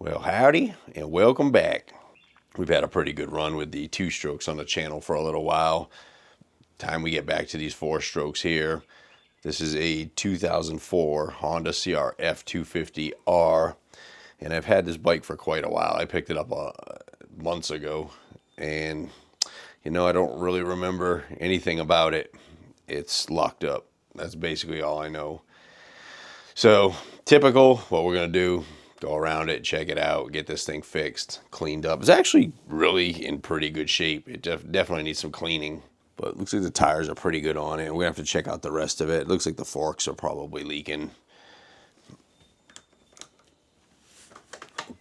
Well, howdy and welcome back. We've had a pretty good run with the 2-strokes on the channel for a little while. Time we get back to these 4-strokes here. This is a 2004 Honda CRF250R, and I've had this bike for quite a while. I picked it up months ago, and I don't really remember anything about it. It's locked up. That's basically all I know. So, typical, what we're going to do, go around it, check it out, get this thing fixed, cleaned up. It's actually really in pretty good shape. It definitely needs some cleaning, but it looks like the tires are pretty good on it. We're going to have to check out the rest of it. It looks like the forks are probably leaking.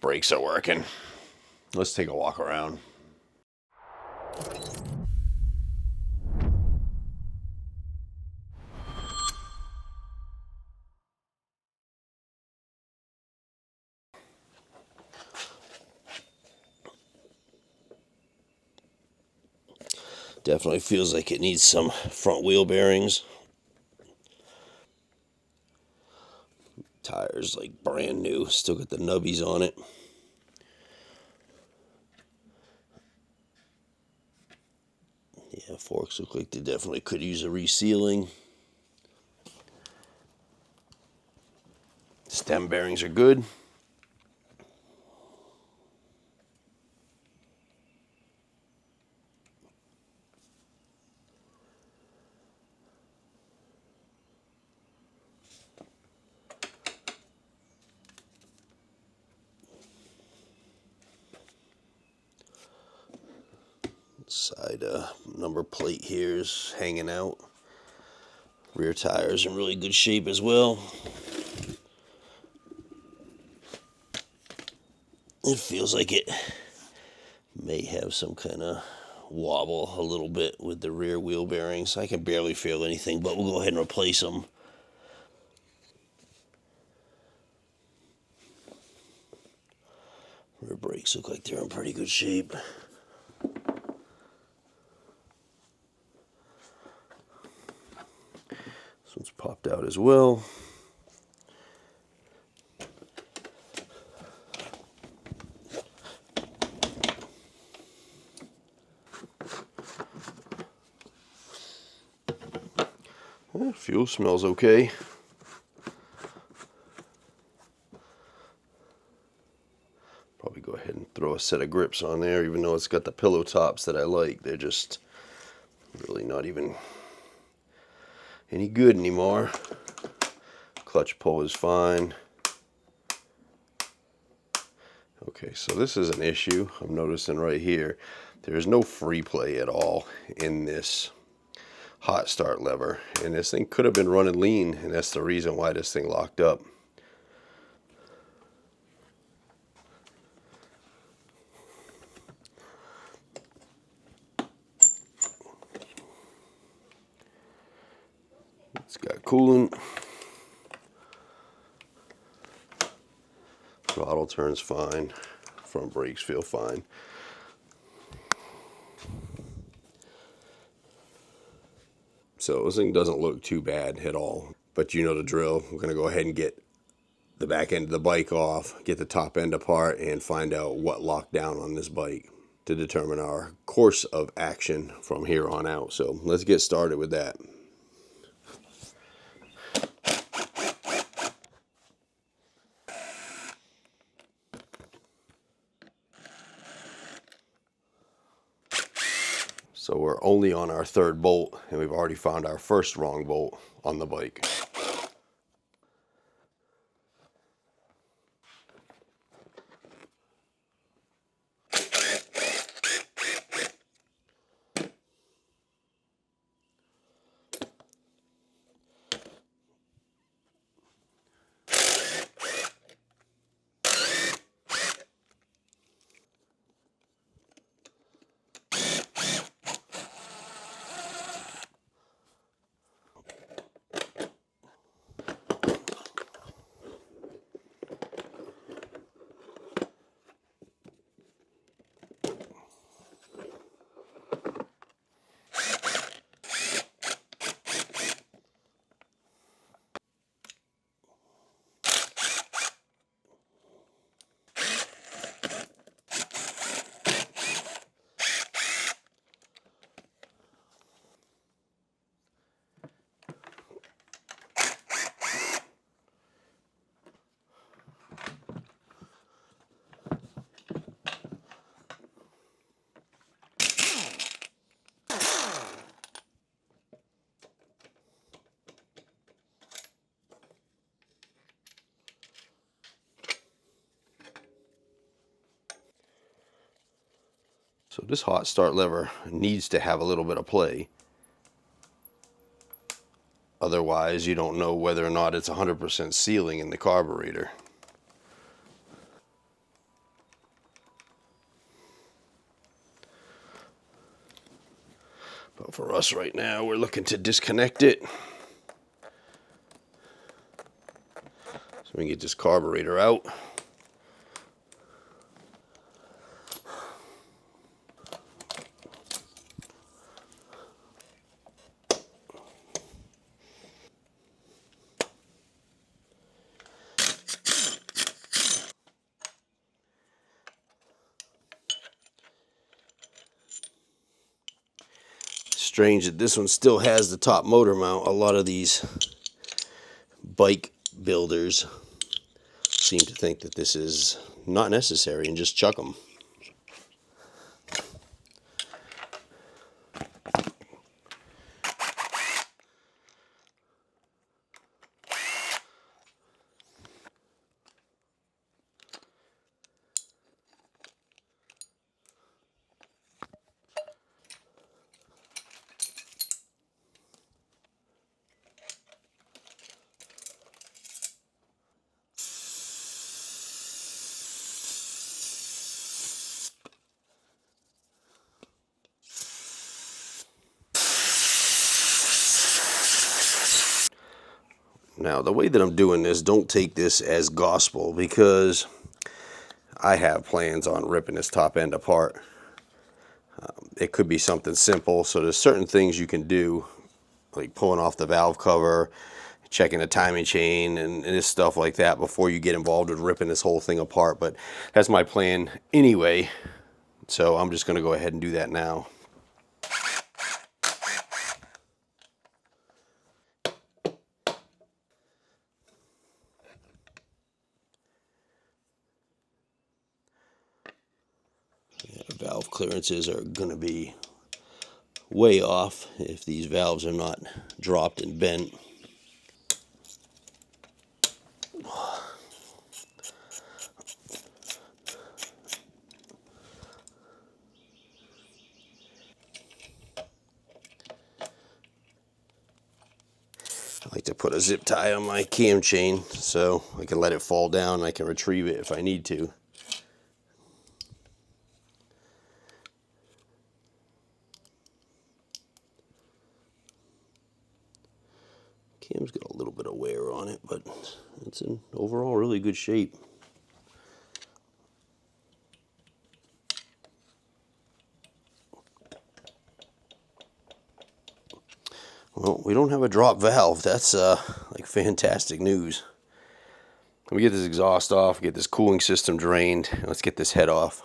Brakes are working. Let's take a walk around. Definitely feels like it needs some front wheel bearings. Tires like brand new, still got the nubbies on it. Yeah, forks look like they definitely could use a resealing. Stem bearings are good. Side number plate here is hanging out. Rear tires in really good shape as well. It feels like it may have some kind of wobble a little bit with the rear wheel bearings. I can barely feel anything, but we'll go ahead and replace them. Rear brakes look like they're in pretty good shape. This one's popped out as well. Fuel smells okay. Probably go ahead and throw a set of grips on there, even though it's got the pillow tops that I like. They're just really not even any good anymore. Clutch pull is fine. Okay, so this is an issue I'm noticing right here. There's no free play at all in this hot start lever, and this thing could have been running lean, and that's the reason why this thing locked up. It's got coolant. Throttle turns fine. Front brakes feel fine. So this thing doesn't look too bad at all, but you know the drill. We're going to go ahead and get the back end of the bike off, get the top end apart, and find out what locked down on this bike to determine our course of action from here on out. So let's get started with that. So we're only on our third bolt, and we've already found our first wrong bolt on the bike. So this hot start lever needs to have a little bit of play. Otherwise, you don't know whether or not it's 100% sealing in the carburetor. But for us right now, we're looking to disconnect it. So we can get this carburetor out. Strange that this one still has the top motor mount. A lot of these bike builders seem to think that this is not necessary and just chuck them. Now, the way that I'm doing this, don't take this as gospel, because I have plans on ripping this top end apart. It could be something simple. So there's certain things you can do, like pulling off the valve cover, checking the timing chain, and this stuff like that before you get involved with ripping this whole thing apart. But that's my plan anyway. So I'm just going to go ahead and do that now. Valve clearances are going to be way off if these valves are not dropped and bent. I like to put a zip tie on my cam chain so I can let it fall down and I can retrieve it if I need to. Cam's got a little bit of wear on it, but it's in overall really good shape. Well, we don't have a drop valve. That's like fantastic news. Let me get this exhaust off, get this cooling system drained. Let's get this head off.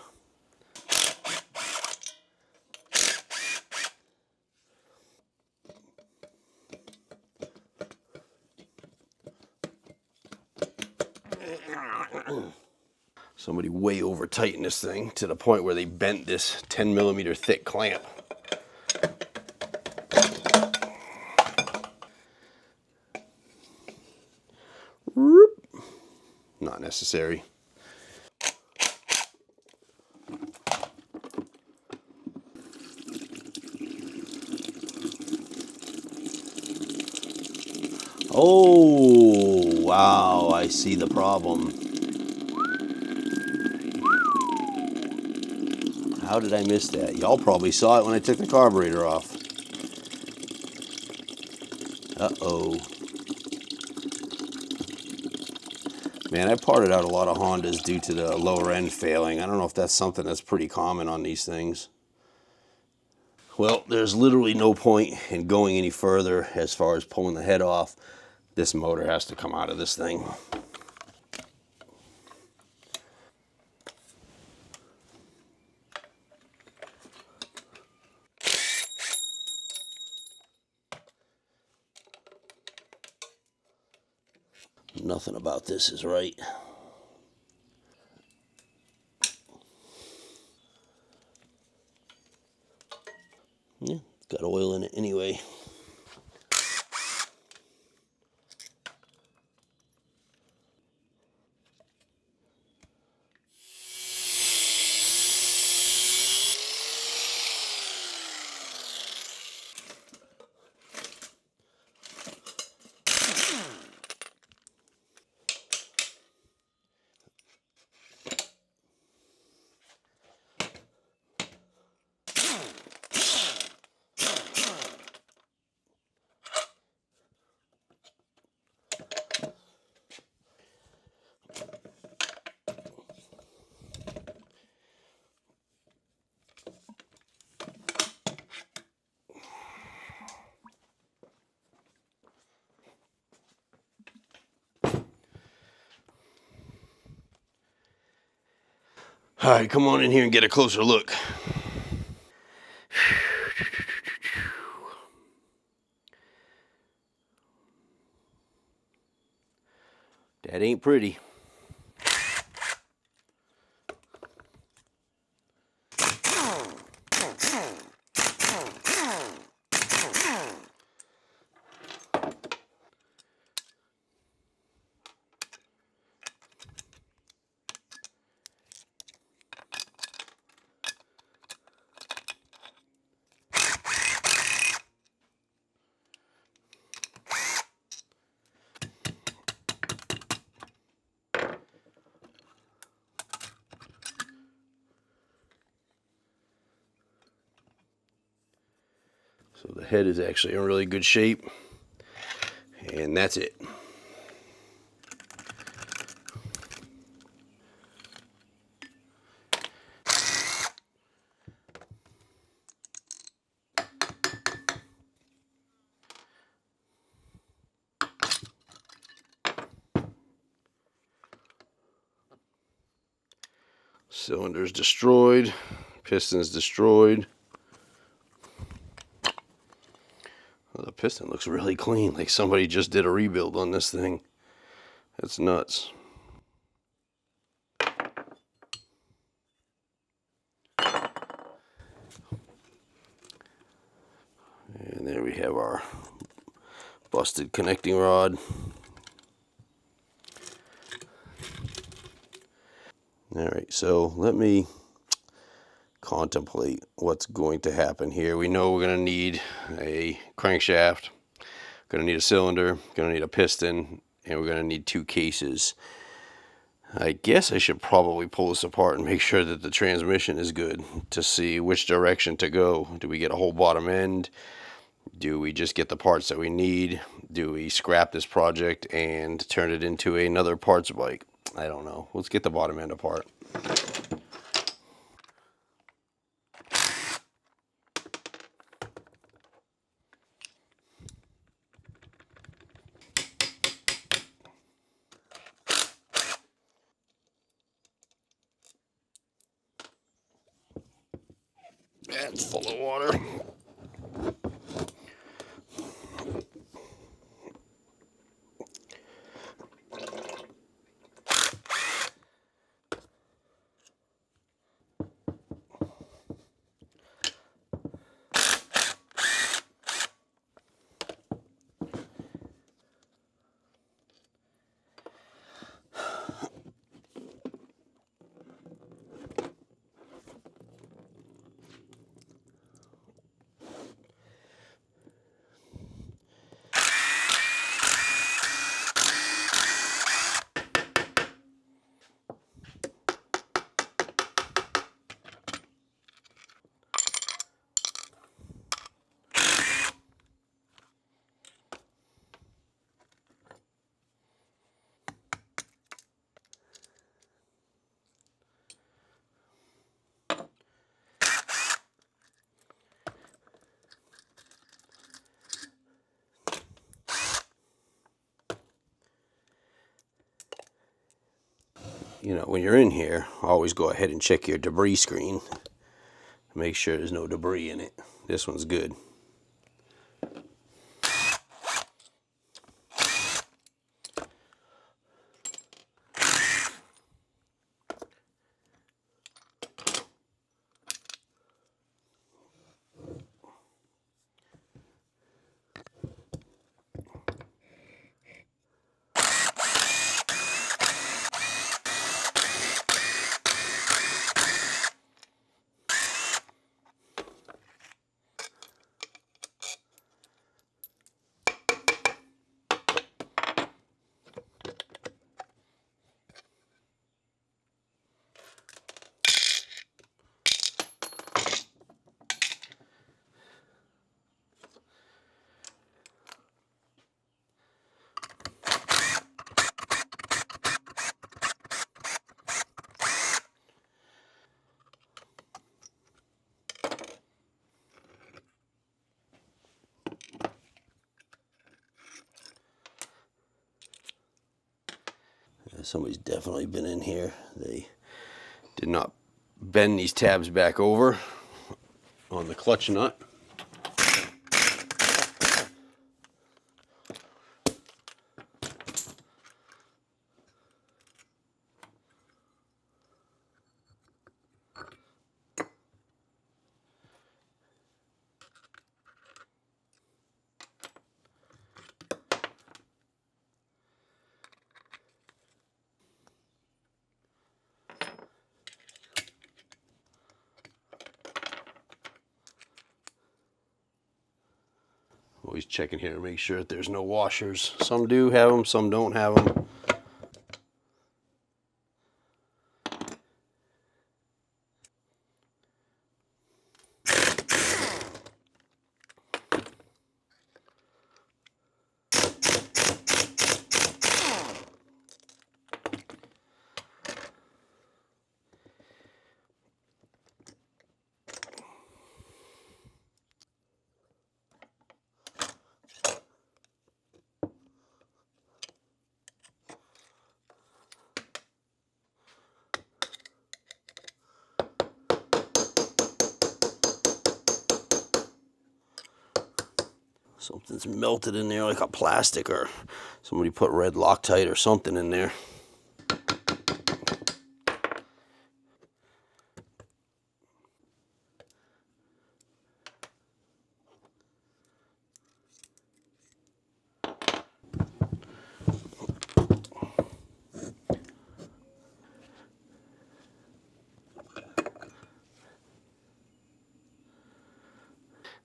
Somebody way over tightened this thing to the point where they bent this 10mm thick clamp. Not necessary. Oh, wow, I see the problem. How did I miss that? Y'all probably saw it when I took the carburetor off. Uh-oh. Man, I parted out a lot of Hondas due to the lower end failing. I don't know if that's something that's pretty common on these things. Well, there's literally no point in going any further as far as pulling the head off. This motor has to come out of this thing. Nothing about this is right. Yeah, it's got oil in it anyway. All right, come on in here and get a closer look. That ain't pretty. So the head is actually in really good shape, and that's it. Cylinder's destroyed, piston's destroyed. Well, the piston looks really clean, like somebody just did a rebuild on this thing. That's nuts. And there we have our busted connecting rod. All right, so let me contemplate what's going to happen here. We know we're going to need a crankshaft, going to need a cylinder, going to need a piston, and we're going to need 2 cases. I guess I should probably pull this apart and make sure that the transmission is good to see which direction to go. Do we get a whole bottom end? Do we just get the parts that we need? Do we scrap this project and turn it into another parts bike? I don't know. Let's get the bottom end apart. That's full of water. You know, when you're in here, always go ahead and check your debris screen. Make sure there's no debris in it. This one's good. Somebody's definitely been in here. They did not bend these tabs back over on the clutch nut. Always checking here to make sure that there's no washers. Some do have them, some don't have them. Something's melted in there like a plastic, or somebody put red Loctite or something in there.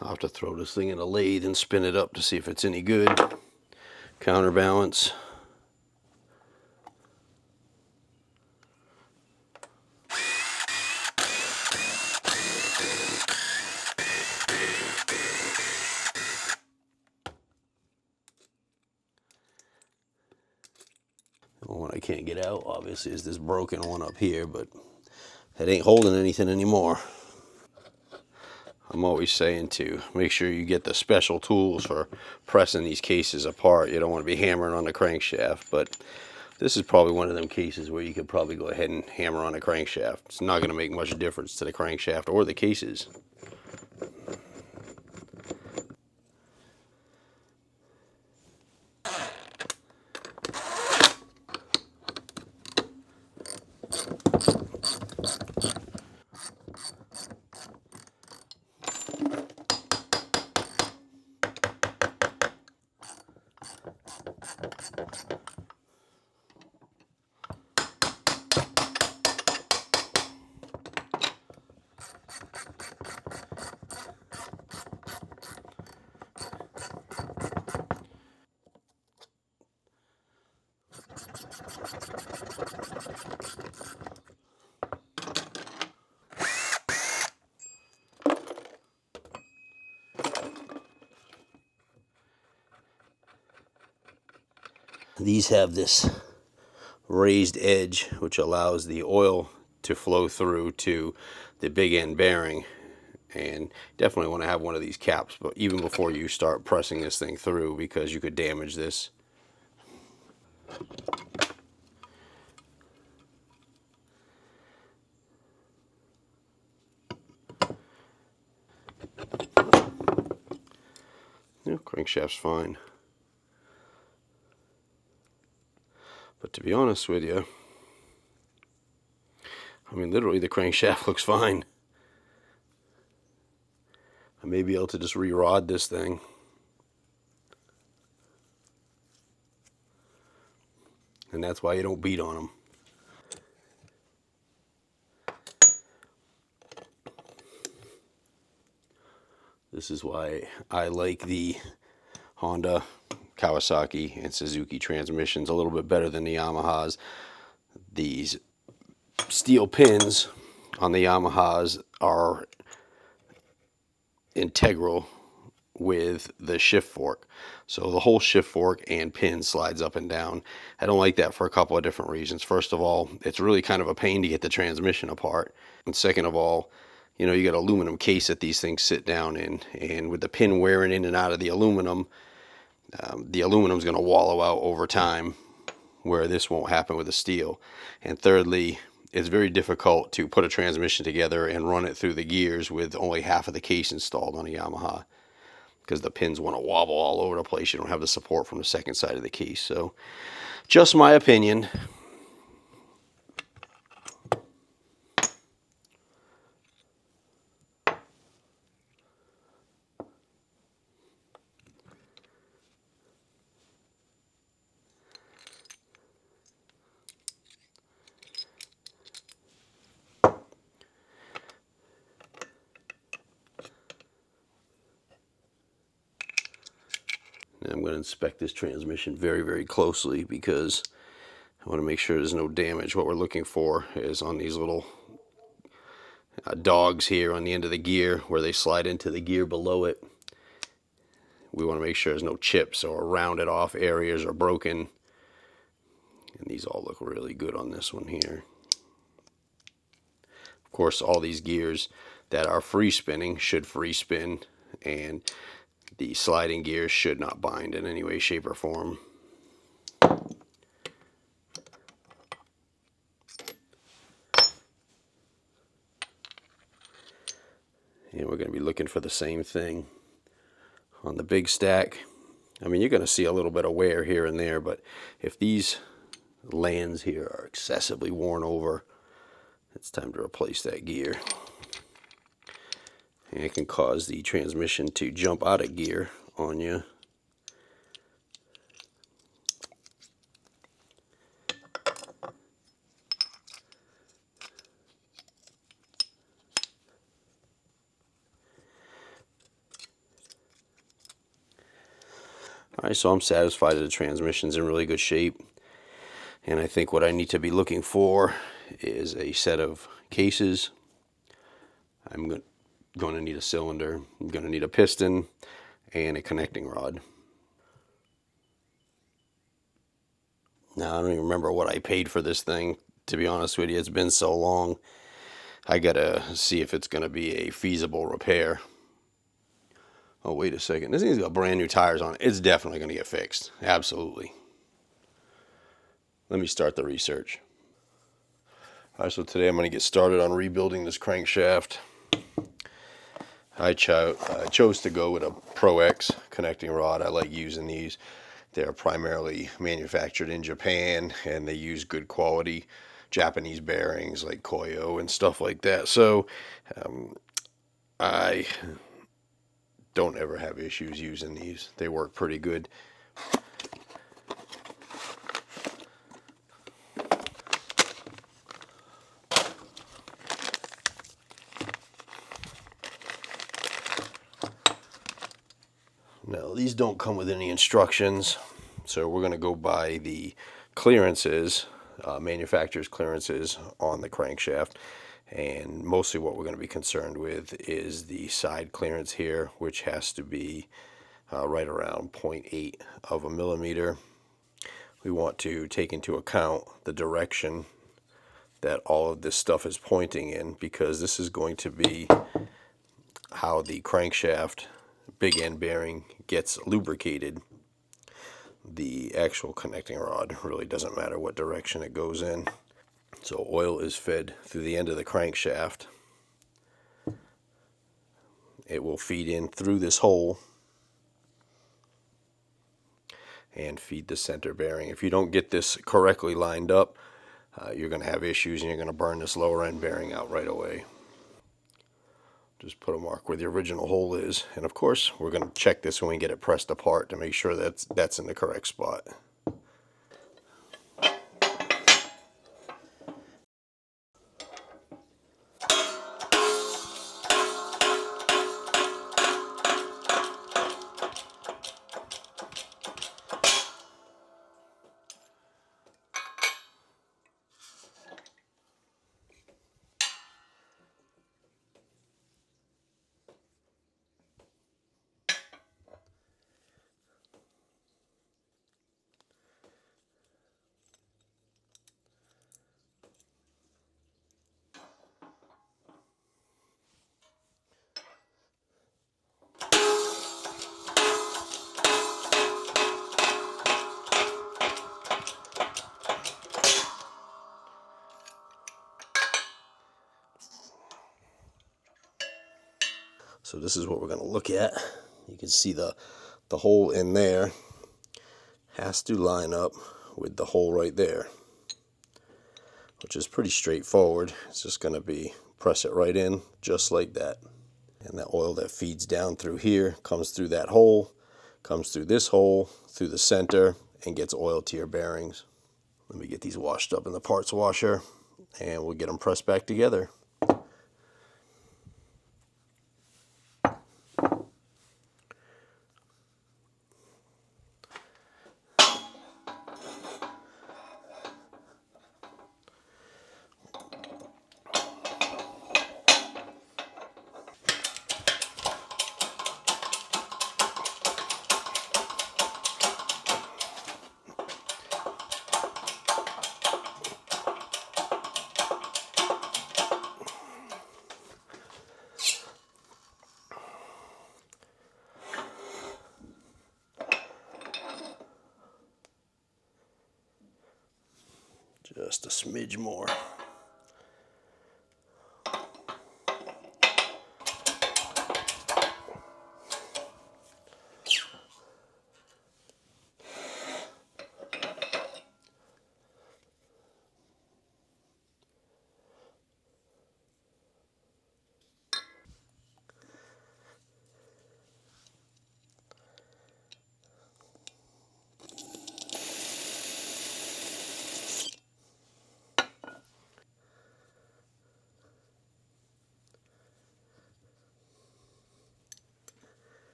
I'll have to throw this thing in a lathe and spin it up to see if it's any good. Counterbalance. The one I can't get out, obviously, is this broken one up here, but that ain't holding anything anymore. I'm always saying to make sure you get the special tools for pressing these cases apart. You don't want to be hammering on the crankshaft, but this is probably one of them cases where you could probably go ahead and hammer on the crankshaft. It's not going to make much difference to the crankshaft or the cases. These have this raised edge which allows the oil to flow through to the big end bearing, and definitely want to have one of these caps, but even before you start pressing this thing through, because you could damage this. Yeah, crankshaft's fine. But to be honest with you, I mean, literally the crankshaft looks fine. I may be able to just re-rod this thing. And that's why you don't beat on them. This is why I like the Honda, Kawasaki, and Suzuki transmissions a little bit better than the Yamahas. These steel pins on the Yamahas are integral with the shift fork, so the whole shift fork and pin slides up and down. I don't like that for a couple of different reasons. First of all, it's really kind of a pain to get the transmission apart, and second of all, you know, you got aluminum case that these things sit down in, and with the pin wearing in and out of the aluminum's going to wallow out over time, where this won't happen with the steel. And thirdly, it's very difficult to put a transmission together and run it through the gears with only half of the case installed on a Yamaha, because the pins want to wobble all over the place. You don't have the support from the second side of the case. So just my opinion. I'm going to inspect this transmission very, very closely because I want to make sure there's no damage. What we're looking for is on these little dogs here on the end of the gear where they slide into the gear below it. We want to make sure there's no chips or rounded off areas or broken. And these all look really good on this one here. Of course, all these gears that are free spinning should free spin, and the sliding gears should not bind in any way, shape, or form. And we're going to be looking for the same thing on the big stack. I mean, you're going to see a little bit of wear here and there, but if these lands here are excessively worn over, it's time to replace that gear. And it can cause the transmission to jump out of gear on you. Alright, so I'm satisfied that the transmission's in really good shape. And I think what I need to be looking for is a set of cases. I'm going to need a cylinder. I'm going to need a piston and a connecting rod. Now, I don't even remember what I paid for this thing, to be honest with you. It's been so long. I gotta see if it's going to be a feasible repair. Oh, wait a second. This thing's got brand new tires on it. It's definitely going to get fixed. Absolutely. Let me start the research. Alright, so today I'm going to get started on rebuilding this crankshaft. I chose to go with a Pro X connecting rod. I like using these. They're primarily manufactured in Japan, and they use good quality Japanese bearings like Koyo and stuff like that. So I don't ever have issues using these. They work pretty good. Now, these don't come with any instructions, so we're going to go by the clearances, manufacturer's clearances on the crankshaft. And mostly what we're going to be concerned with is the side clearance here, which has to be right around 0.8 of a millimeter. We want to take into account the direction that all of this stuff is pointing in, because this is going to be how the crankshaft big end bearing gets lubricated. The actual connecting rod really doesn't matter what direction it goes in. So oil is fed through the end of the crankshaft. It will feed in through this hole and feed the center bearing. If you don't get this correctly lined up, you're going to have issues, and you're going to burn this lower end bearing out right away. Just put a mark where the original hole is, and of course we're going to check this when we get it pressed apart to make sure that's in the correct spot. So this is what we're going to look at. You can see the hole in there has to line up with the hole right there, which is pretty straightforward. It's just going to be press it right in just like that. And that oil that feeds down through here comes through that hole, comes through this hole, through the center, and gets oil to your bearings. Let me get these washed up in the parts washer, and we'll get them pressed back together. Just a smidge more.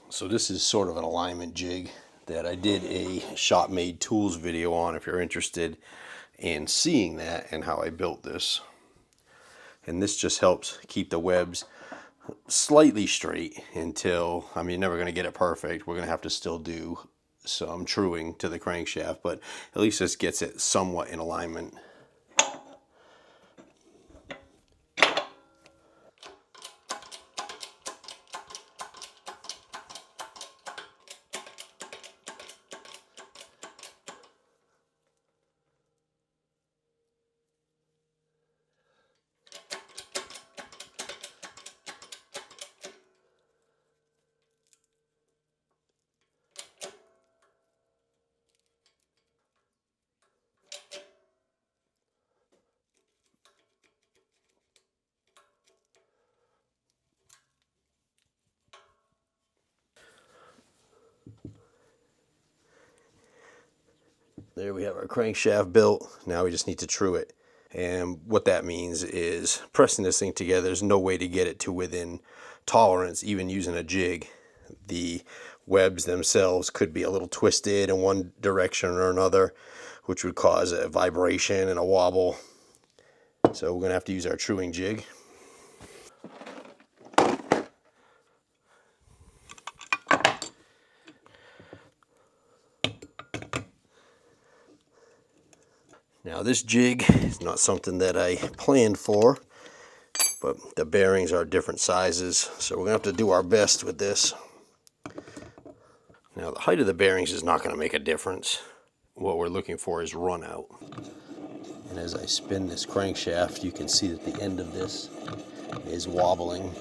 So this is sort of an alignment jig that I did a shop made tools video on if you're interested in seeing that and how I built this. And this just helps keep the webs slightly straight until, I mean, you're never going to get it perfect. We're going to have to still do some truing to the crankshaft, but at least this gets it somewhat in alignment. There we have our crankshaft built. Now we just need to true it. And what that means is pressing this thing together, there's no way to get it to within tolerance, even using a jig. The webs themselves could be a little twisted in one direction or another, which would cause a vibration and a wobble. So we're going to have to use our truing jig. Now this jig is not something that I planned for, but the bearings are different sizes, so we're going to have to do our best with this. Now the height of the bearings is not going to make a difference. What we're looking for is run out. And as I spin this crankshaft, you can see that the end of this is wobbling.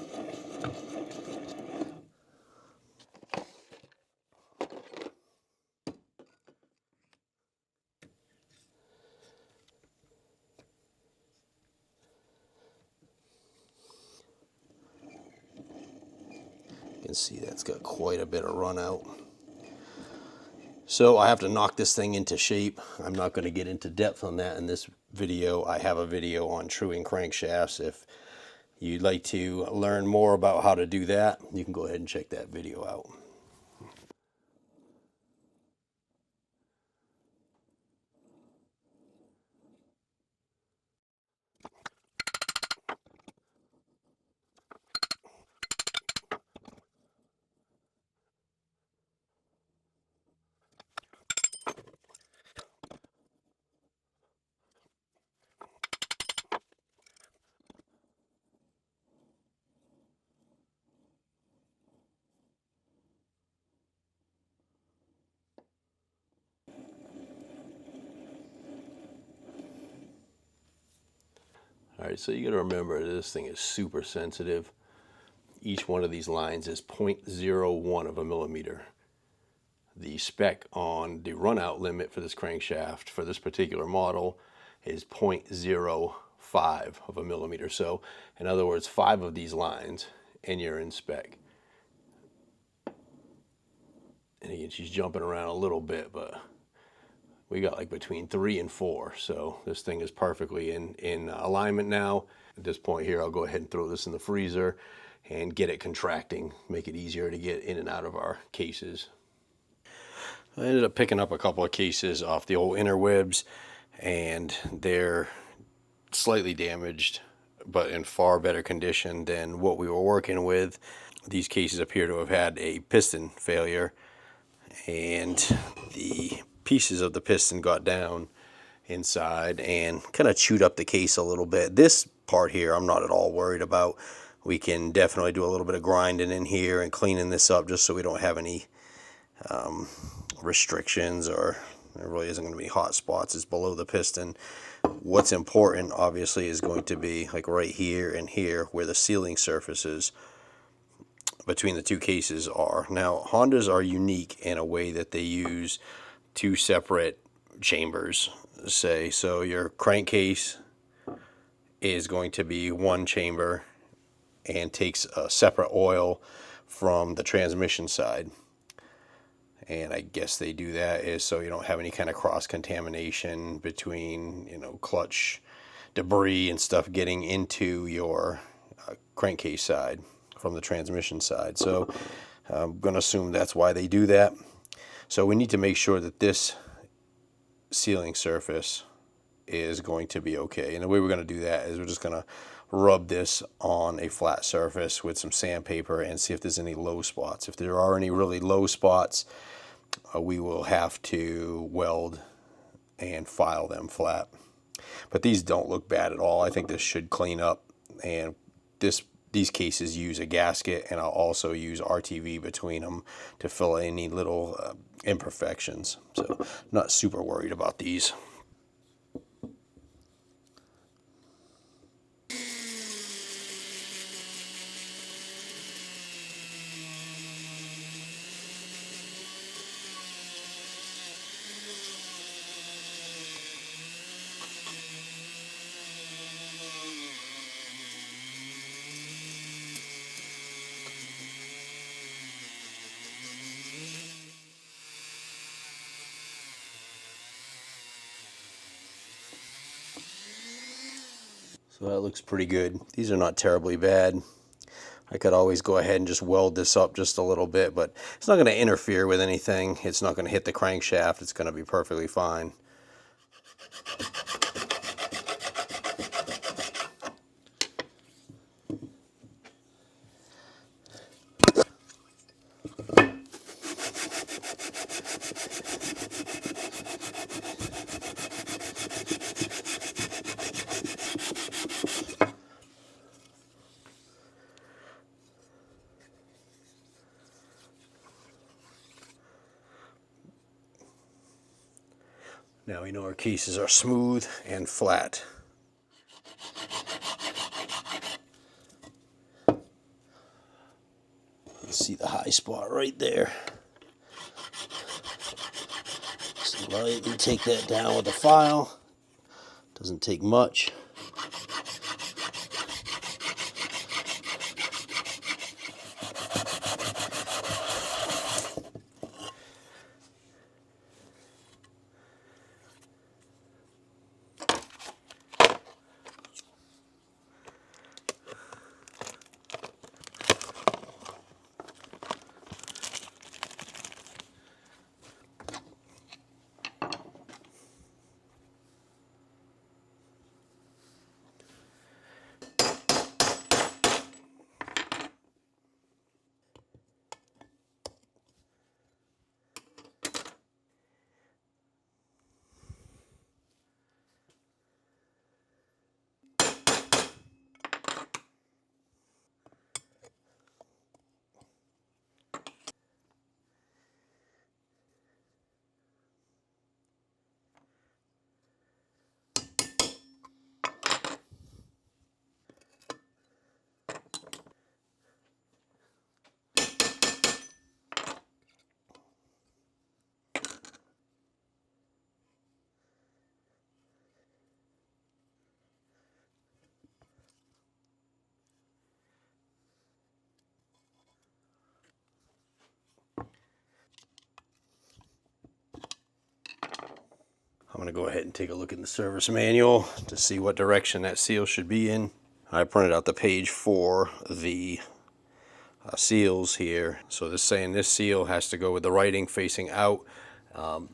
can see that's got quite a bit of run out. So I have to knock this thing into shape. I'm not going to get into depth on that in this video. I have a video on truing crankshafts. If you'd like to learn more about how to do that, you can go ahead and check that video out. All right, so you got to remember this thing is super sensitive. Each one of these lines is 0.01 of a millimeter. The spec on the runout limit for this crankshaft for this particular model is 0.05 of a millimeter. So in other words, 5 of these lines and you're in spec. And again, she's jumping around a little bit, but we got like between 3 and 4. So this thing is perfectly in alignment now. At this point here, I'll go ahead and throw this in the freezer and get it contracting, make it easier to get in and out of our cases. I ended up picking up a couple of cases off the old interwebs, and they're slightly damaged, but in far better condition than what we were working with. These cases appear to have had a piston failure, and the pieces of the piston got down inside and kind of chewed up the case a little bit. This part here I'm not at all worried about. We can definitely do a little bit of grinding in here and cleaning this up just so we don't have any restrictions, or there really isn't going to be hot spots. It's below the piston. What's important obviously is going to be like right here and here where the sealing surfaces between the two cases are. Now Hondas are unique in a way that they use 2 separate chambers, say. So your crankcase is going to be one chamber and takes a separate oil from the transmission side. And I guess they do that is so you don't have any kind of cross-contamination between, you know, clutch debris and stuff getting into your crankcase side from the transmission side. So I'm going to assume that's why they do that. So we need to make sure that this sealing surface is going to be okay. And the way we're going to do that is we're just going to rub this on a flat surface with some sandpaper and see if there's any low spots. If there are any really low spots, we will have to weld and file them flat. But these don't look bad at all. I think this should clean up, and these cases use a gasket, and I'll also use RTV between them to fill any little imperfections. So not super worried about these. So that looks pretty good. These are not terribly bad. I could always go ahead and just weld this up just a little bit, but it's not going to interfere with anything. It's not going to hit the crankshaft. It's going to be perfectly fine. Now we know our cases are smooth and flat. You see the high spot right there. Just lightly take that down with a file. Doesn't take much. going to go ahead and take a look in the service manual to see what direction that seal should be in. I printed out the page for the seals here. So this saying this seal has to go with the writing facing out,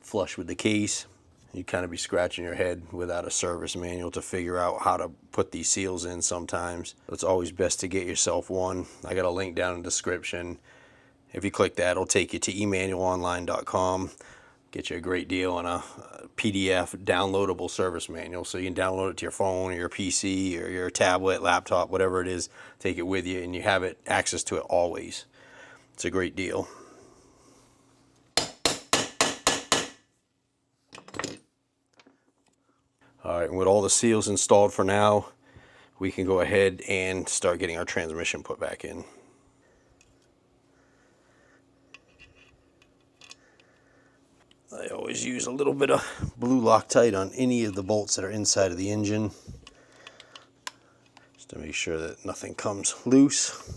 flush with the case. You'd kind of be scratching your head without a service manual to figure out how to put these seals in sometimes. It's always best to get yourself one. I got a link down in the description. If you click that, it'll take you to emanualonline.com. Get you a great deal on a PDF downloadable service manual. So you can download it to your phone or your PC or your tablet, laptop, whatever it is. Take it with you and you have it access to it always. It's a great deal. All right, and with all the seals installed for now, we can go ahead and start getting our transmission put back in. I always use a little bit of blue Loctite on any of the bolts that are inside of the engine, just to make sure that nothing comes loose.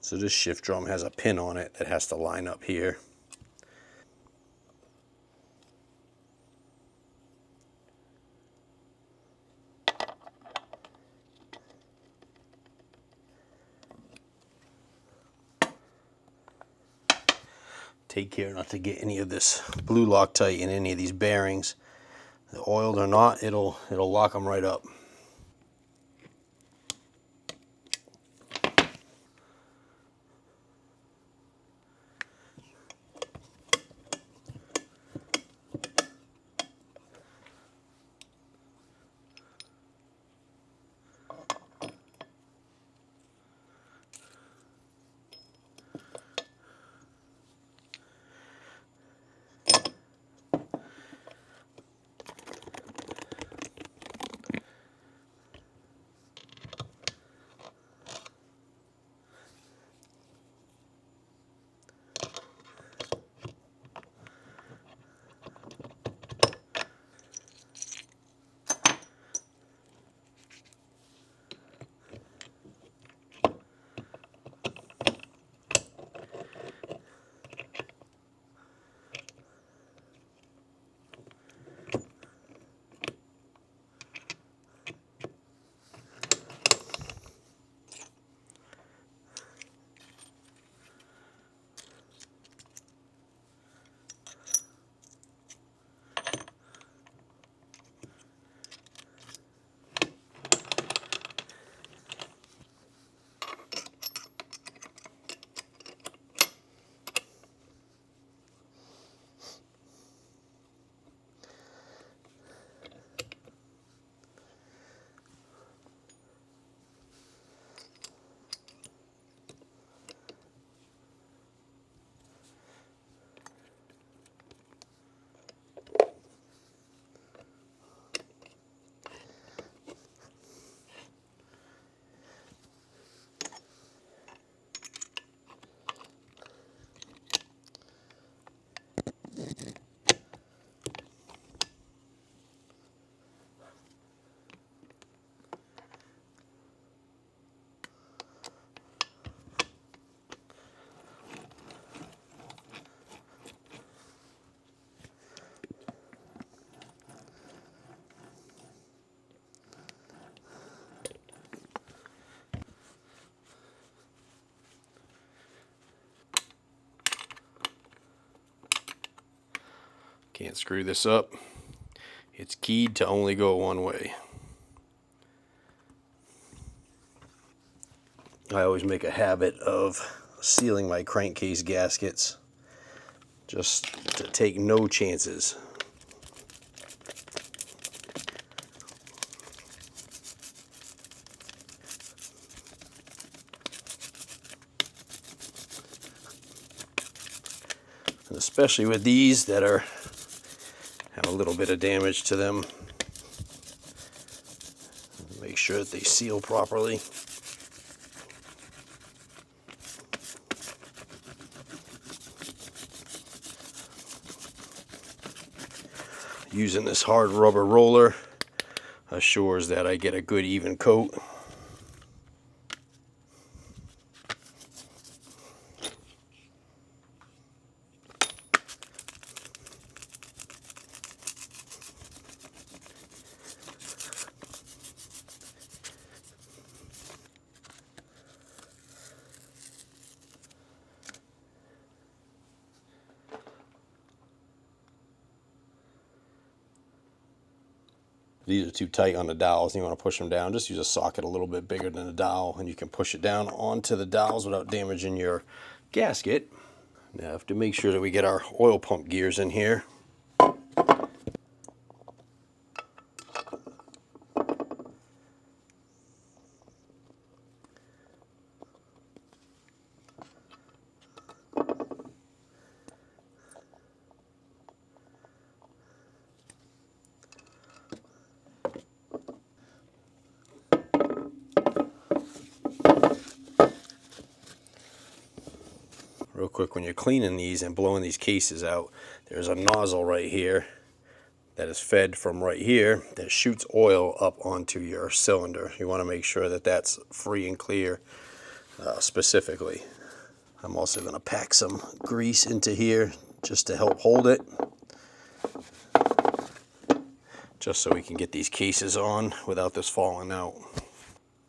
So this shift drum has a pin on it that has to line up here. Take care not to get any of this blue Loctite in any of these bearings. The oiled or not, it'll lock them right up. Can't screw this up. It's keyed to only go one way. I always make a habit of sealing my crankcase gaskets just to take no chances. And especially with these that have a little bit of damage to them. Make sure that they seal properly. Using this hard rubber roller, assures that I get a good even coat. These are too tight on the dowels and you want to push them down. Just use a socket a little bit bigger than the dowel and you can push it down onto the dowels without damaging your gasket. Now I have to make sure that we get our oil pump gears in here. Real quick, when you're cleaning these and blowing these cases out, there's a nozzle right here that is fed from right here that shoots oil up onto your cylinder. You want to make sure that that's free and clear specifically. I'm also going to pack some grease into here just to help hold it, just so we can get these cases on without this falling out.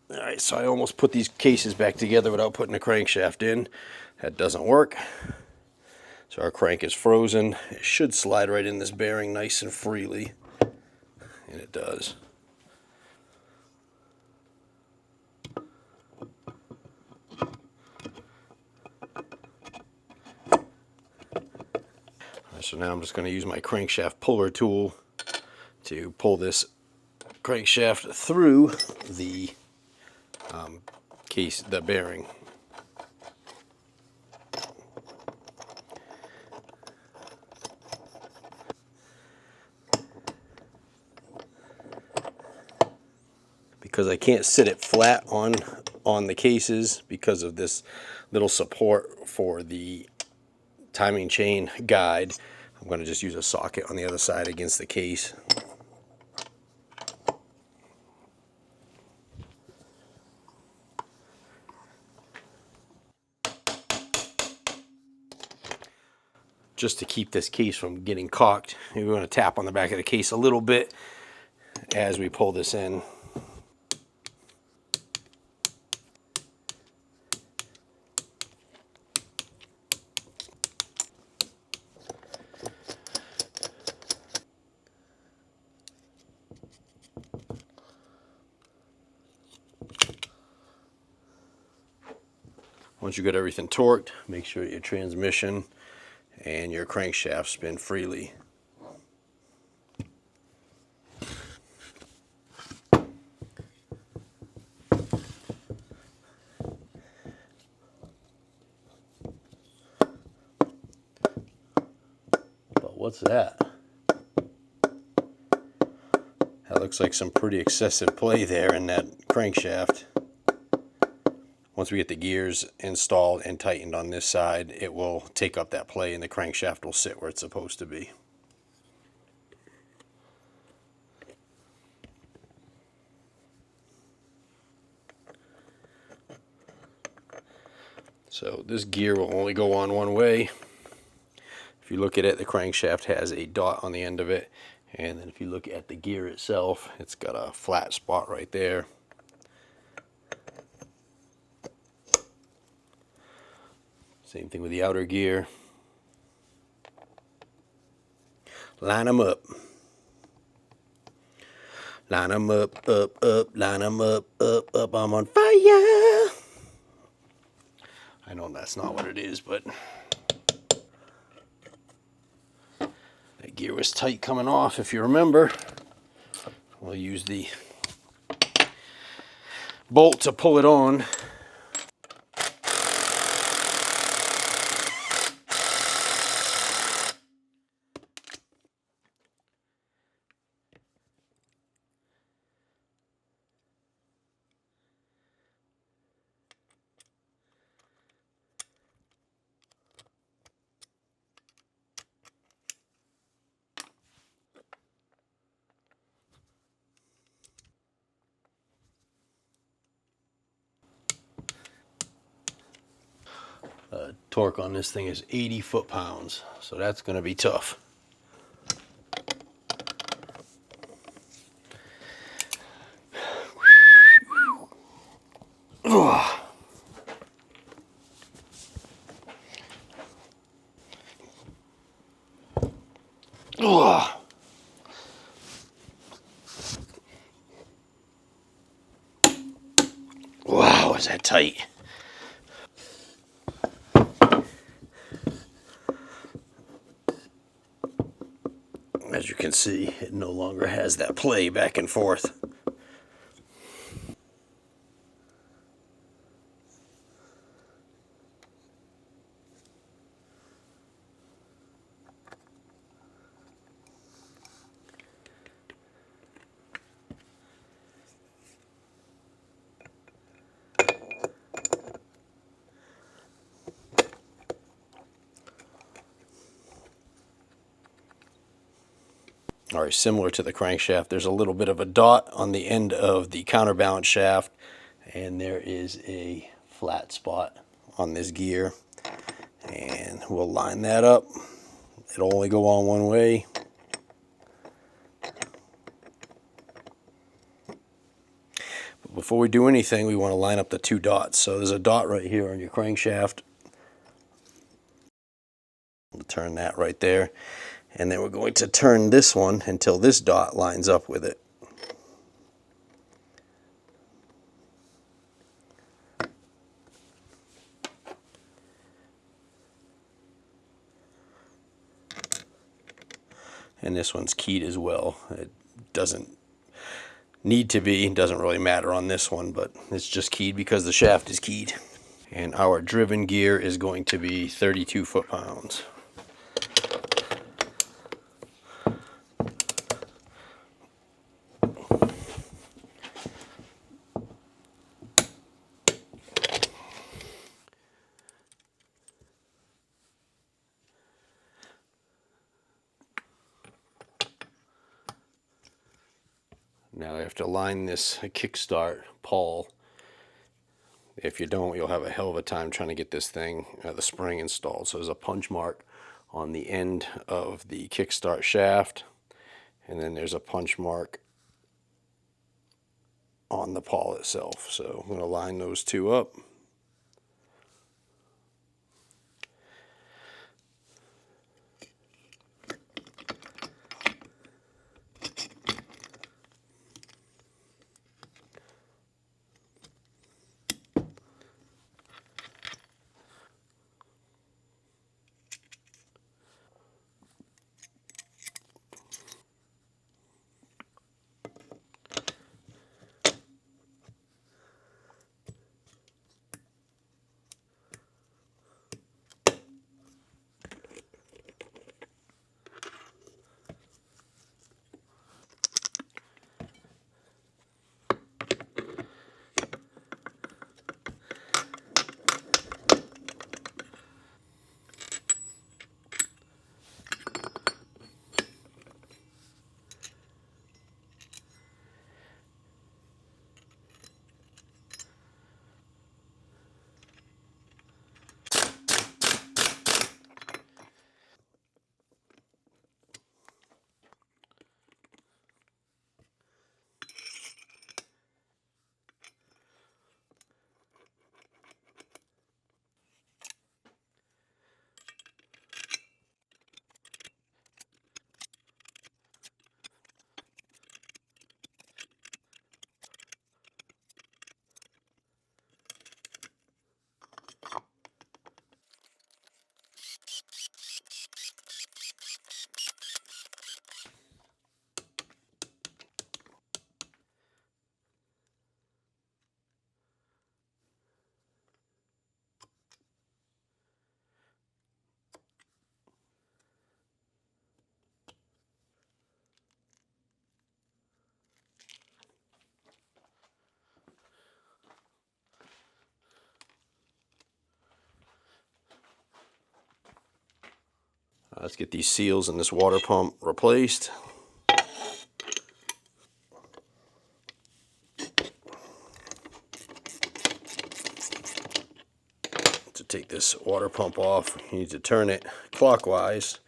Alright, so I almost put these cases back together without putting the crankshaft in. That doesn't work. So our crank is frozen. It should slide right in this bearing nice and freely. And it does. So now I'm just going to use my crankshaft puller tool to pull this crankshaft through the case, the bearing. Because I can't sit it flat on the cases because of this little support for the timing chain guide, I'm going to just use a socket on the other side against the case. Just to keep this case from getting caulked, we're going to tap on the back of the case a little bit as we pull this in. Once you get everything torqued, make sure your transmission and your crankshaft spin freely. But what's that? That looks like some pretty excessive play there in that crankshaft. Once we get the gears installed and tightened on this side, it will take up that play and the crankshaft will sit where it's supposed to be. So this gear will only go on one way. If you look at it, the crankshaft has a dot on the end of it, and then if you look at the gear itself, it's got a flat spot right there. Same thing with the outer gear. Line them up. Line them up, up, line them up, up, I'm on fire. I know that's not what it is, but that gear was tight coming off, if you remember. We'll use the bolt to pull it on. Torque on this thing is 80 foot-pounds, so that's going to be tough. Wow, is that tight? As you can see, it no longer has that play back and forth. All right, similar to the crankshaft, there's a little bit of a dot on the end of the counterbalance shaft, and there is a flat spot on this gear. And we'll line that up. It'll only go on one way. But before we do anything, we want to line up the two dots. So there's a dot right here on your crankshaft. We'll turn that right there. And then we're going to turn this one until this dot lines up with it. And this one's keyed as well. It doesn't need to be, it doesn't really matter on this one, but it's just keyed because the shaft is keyed. And our driven gear is going to be 32 foot-pounds. Now I have to line this kickstart pawl. If you don't, you'll have a hell of a time trying to get this thing, the spring installed. So there's a punch mark on the end of the kickstart shaft, and then there's a punch mark on the pawl itself. So I'm going to line those two up. Let's get these seals and this water pump replaced. It's a take this water pump off. You need to turn it clockwise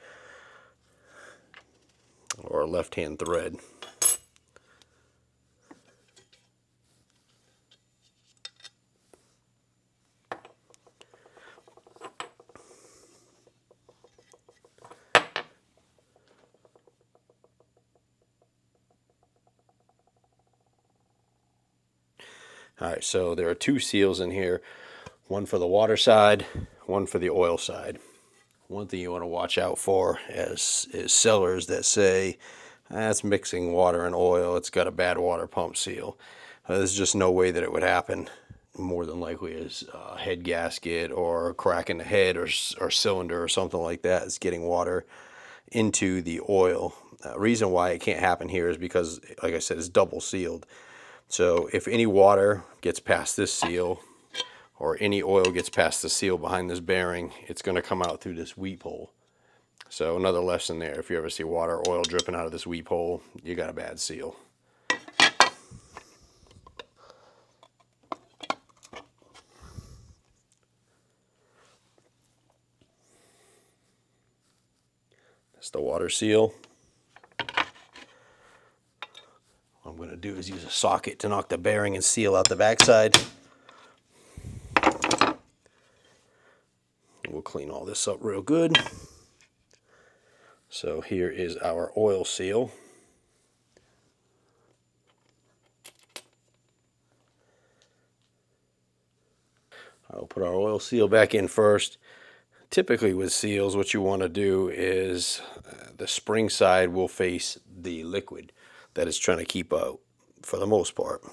or left-hand thread. Alright, so there are two seals in here, one for the water side, one for the oil side. One thing you want to watch out for is sellers that say, it's mixing water and oil, it's got a bad water pump seal. There's just no way that it would happen. More than likely is a head gasket or a crack in the head or cylinder or something like that is getting water into the oil. Reason why it can't happen here is because, like I said, it's double sealed. So if any water gets past this seal or any oil gets past the seal behind this bearing, it's going to come out through this weep hole. So another lesson there, if you ever see water or oil dripping out of this weep hole, you got a bad seal. That's the water seal. What I'm going to do is use a socket to knock the bearing and seal out the backside. We'll clean all this up real good. So here is our oil seal. I'll put our oil seal back in first. Typically with seals, what you want to do is the spring side will face the liquid that it's trying to keep out for the most part.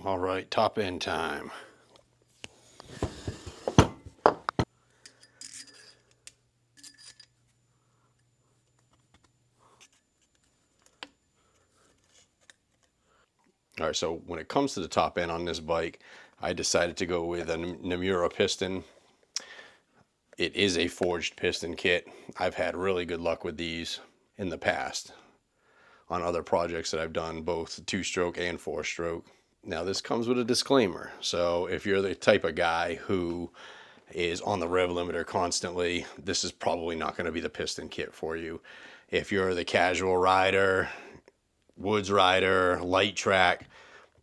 All right, top end time. All right, so when it comes to the top end on this bike, I decided to go with a Nomura piston. It is a forged piston kit. I've had really good luck with these in the past on other projects that I've done, both 2-stroke and 4-stroke. Now this comes with a disclaimer. So if you're the type of guy who is on the rev limiter constantly, this is probably not going to be the piston kit for you. If you're the casual rider, woods rider, light track,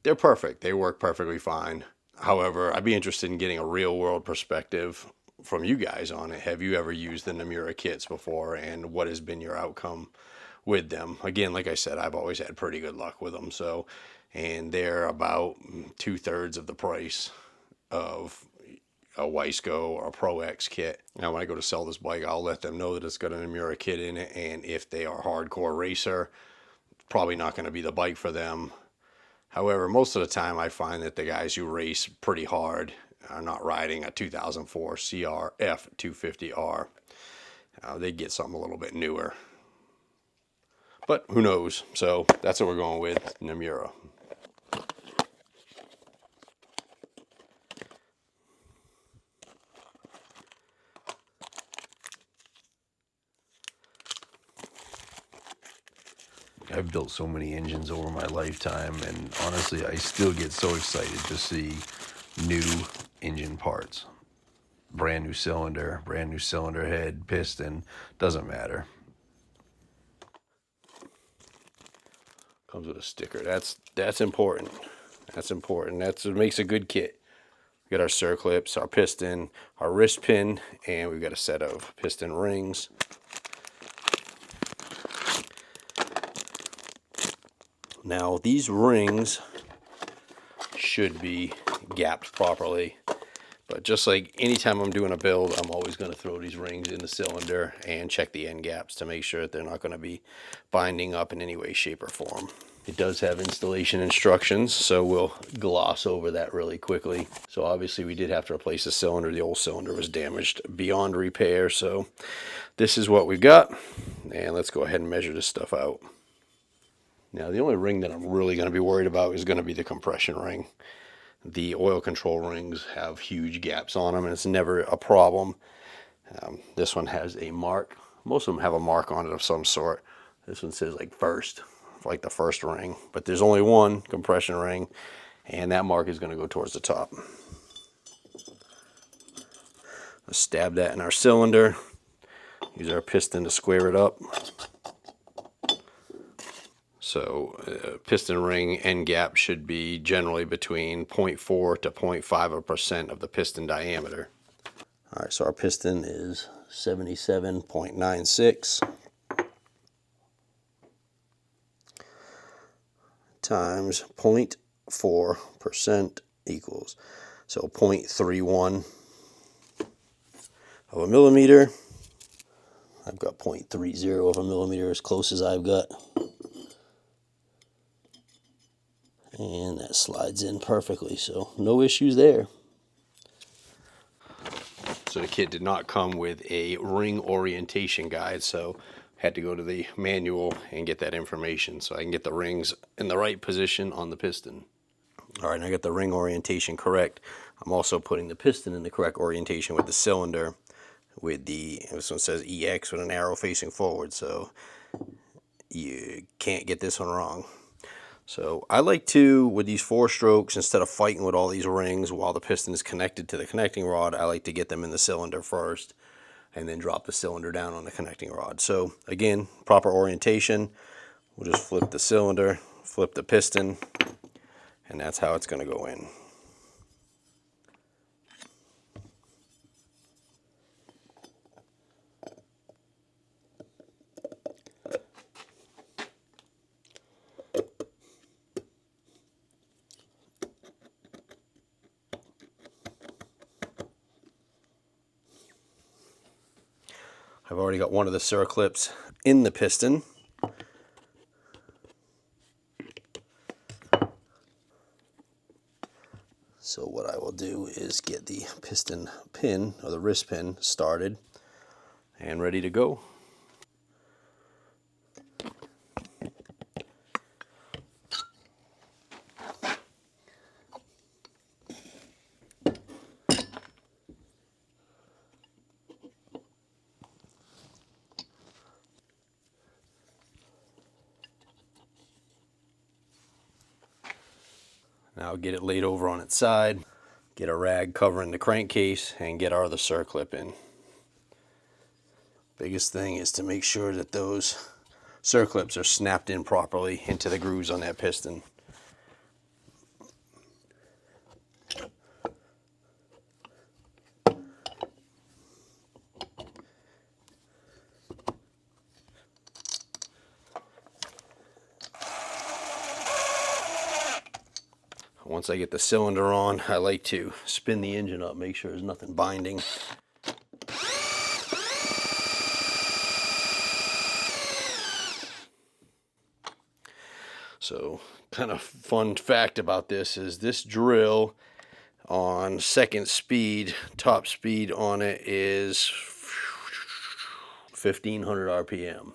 they're perfect. They work perfectly fine. However, I'd be interested in getting a real world perspective from you guys on it. Have you ever used the Nomura kits before, and what has been your outcome with them? Again, like I said, I've always had pretty good luck with them. So, and they're about 2/3 of the price of a Wiseco or a Pro X kit. Now, when I go to sell this bike, I'll let them know that it's got a Nomura kit in it, and if they are a hardcore racer, probably not going to be the bike for them. However, most of the time I find that the guys who race pretty hard are not riding a 2004 CRF250R. They get something a little bit newer. But who knows? So that's what we're going with, Nomura. I've built so many engines over my lifetime, and honestly, I still get so excited to see new engine parts. Brand new cylinder head, piston, doesn't matter. Comes with a sticker. That's important. That's important. That's what makes a good kit. We got our circlips, our piston, our wrist pin, and we've got a set of piston rings. Now these rings should be gapped properly, but just like anytime I'm doing a build, I'm always going to throw these rings in the cylinder and check the end gaps to make sure that they're not going to be binding up in any way, shape, or form. It does have installation instructions, so we'll gloss over that really quickly. So obviously we did have to replace the cylinder. The old cylinder was damaged beyond repair, so this is what we've got, and let's go ahead and measure this stuff out. Now, the only ring that I'm really going to be worried about is going to be the compression ring. The oil control rings have huge gaps on them, and it's never a problem. This one has a mark. Most of them have a mark on it of some sort. This one says like first, like the first ring. But there's only one compression ring, and that mark is going to go towards the top. Let's stab that in our cylinder. Use our piston to square it up. So piston ring end gap should be generally between 0.4 to 0.5% of the piston diameter. All right, so our piston is 77.96 times 0.4% equals, so 0.31 of a millimeter. I've got 0.30 of a millimeter, as close as I've got. And that slides in perfectly, so no issues there. So the kit did not come with a ring orientation guide, so had to go to the manual and get that information so I can get the rings in the right position on the piston. All right, I got the ring orientation correct. I'm also putting the piston in the correct orientation with the cylinder. This one says EX with an arrow facing forward, so you can't get this one wrong. So I like to, with these 4 strokes, instead of fighting with all these rings while the piston is connected to the connecting rod, I like to get them in the cylinder first and then drop the cylinder down on the connecting rod. So again, proper orientation, we'll just flip the cylinder, flip the piston, and that's how it's going to go in. I've already got one of the circlips in the piston. So what I will do is get the piston pin, or the wrist pin, started and ready to go. Now get it laid over on its side, get a rag covering the crankcase, and get our other circlip in. Biggest thing is to make sure that those circlips are snapped in properly into the grooves on that piston. Once I get the cylinder on, I like to spin the engine up, make sure there's nothing binding. So kind of fun fact about this is this drill on second speed, top speed on it is 1500 RPM.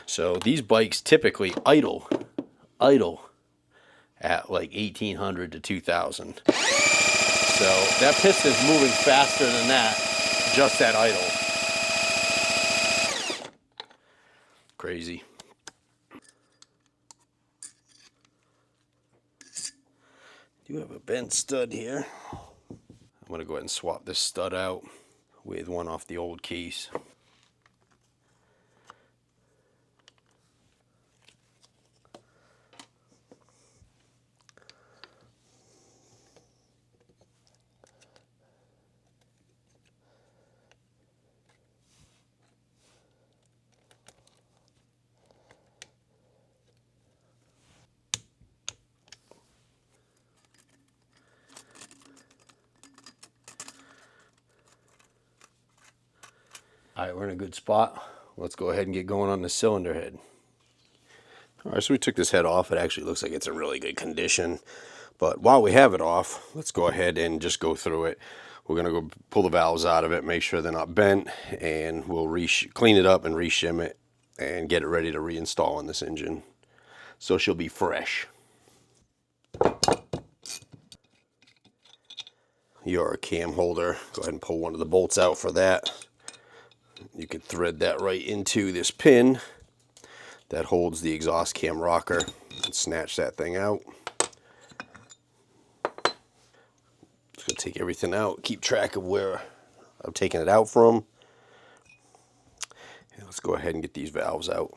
So these bikes typically idle at like 1800 to 2000. So that piston's moving faster than that, just at idle. Crazy. Do have a bent stud here. I'm gonna go ahead and swap this stud out with one off the old case. All right, we're in a good spot. Let's go ahead and get going on the cylinder head. All right, so we took this head off. It actually looks like it's in really good condition. But while we have it off, let's go ahead and just go through it. We're gonna go pull the valves out of it, make sure they're not bent, and we'll clean it up and reshim it and get it ready to reinstall on this engine. So she'll be fresh. Your cam holder, go ahead and pull one of the bolts out for that. You can thread that right into this pin that holds the exhaust cam rocker and snatch that thing out. Just gonna take everything out, keep track of where I'm taking it out from. And let's go ahead and get these valves out.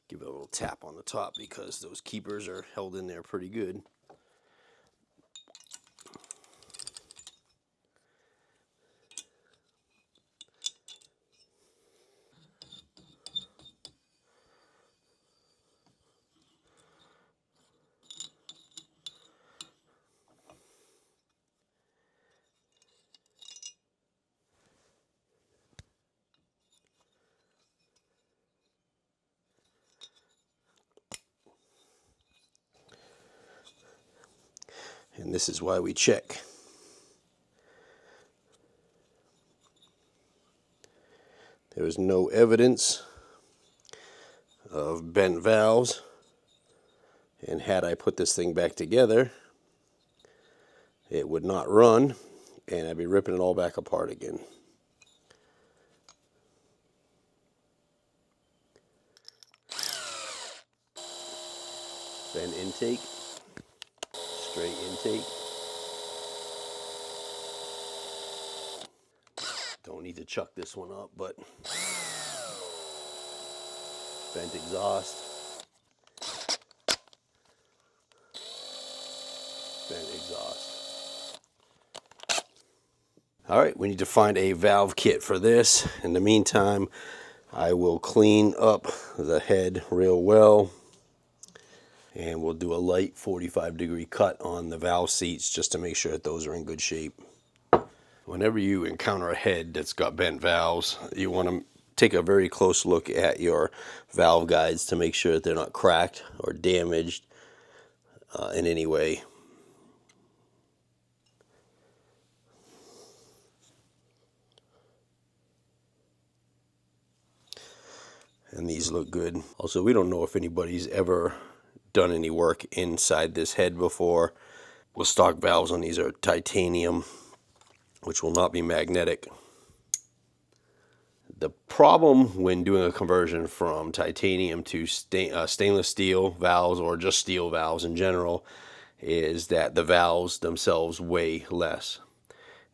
Give it a little tap on the top because those keepers are held in there pretty good. And this is why we check. There is no evidence of bent valves, and had I put this thing back together, it would not run, and I'd be ripping it all back apart again. Bent intake. Straight intake. Don't need to chuck this one up, but bent exhaust. Bent exhaust. All right, we need to find a valve kit for this. In the meantime, I will clean up the head real well. And we'll do a light 45-degree cut on the valve seats just to make sure that those are in good shape. Whenever you encounter a head that's got bent valves, you want to take a very close look at your valve guides to make sure that they're not cracked or damaged in any way. And these look good. Also, we don't know if anybody's ever done any work inside this head before. Well, stock valves on these are titanium, which will not be magnetic. The problem when doing a conversion from titanium to stainless steel valves, or just steel valves in general, is that the valves themselves weigh less.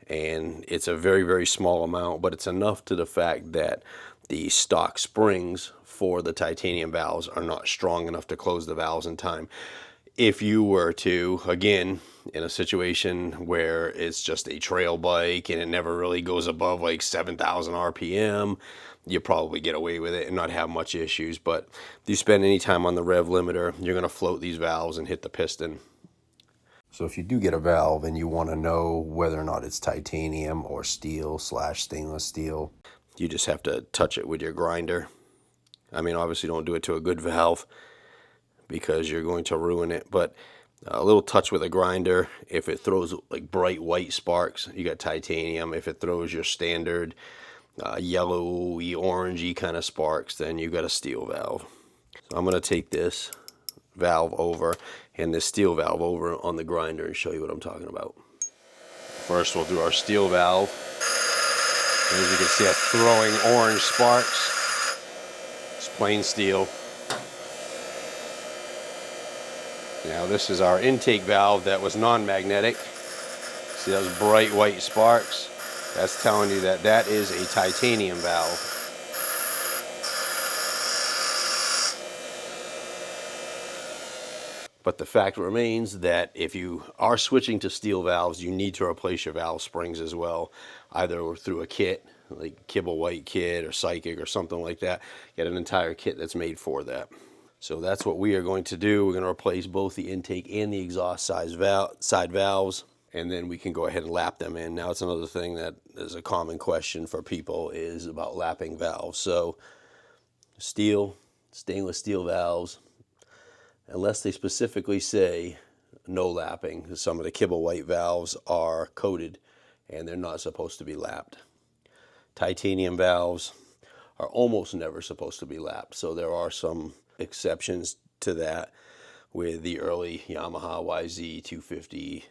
And it's a very, very small amount, but it's enough to the fact that the stock springs for the titanium valves are not strong enough to close the valves in time. if you were to, again, in a situation where it's just a trail bike and it never really goes above like 7,000 RPM, you probably get away with it and not have much issues. But if you spend any time on the rev limiter, you're going to float these valves and hit the piston. So if you do get a valve and you want to know whether or not it's titanium or steel / stainless steel, you just have to touch it with your grinder. I mean, obviously don't do it to a good valve because you're going to ruin it, but a little touch with a grinder. If it throws like bright white sparks, you got titanium. If it throws your standard yellowy, orangey kind of sparks, then you got a steel valve. So I'm going to take this valve over and this steel valve over on the grinder and show you what I'm talking about. First we'll do our steel valve. And as you can see, I'm throwing orange sparks. It's plain steel. Now this is our intake valve that was non-magnetic. See those bright white sparks? That's telling you that that is a titanium valve. But the fact remains that if you are switching to steel valves, you need to replace your valve springs as well, either through a kit, like Kibble White kit or Psychic or something like that. Get an entire kit that's made for that. So that's what we are going to do. We're going to replace both the intake and the exhaust side valves, and then we can go ahead and lap them in. Now it's another thing that is a common question for people is about lapping valves. So stainless steel valves, unless they specifically say no lapping. Some of the Kibble White valves are coated and they're not supposed to be lapped. Titanium valves are almost never supposed to be lapped, so there are some exceptions to that with the early Yamaha YZ250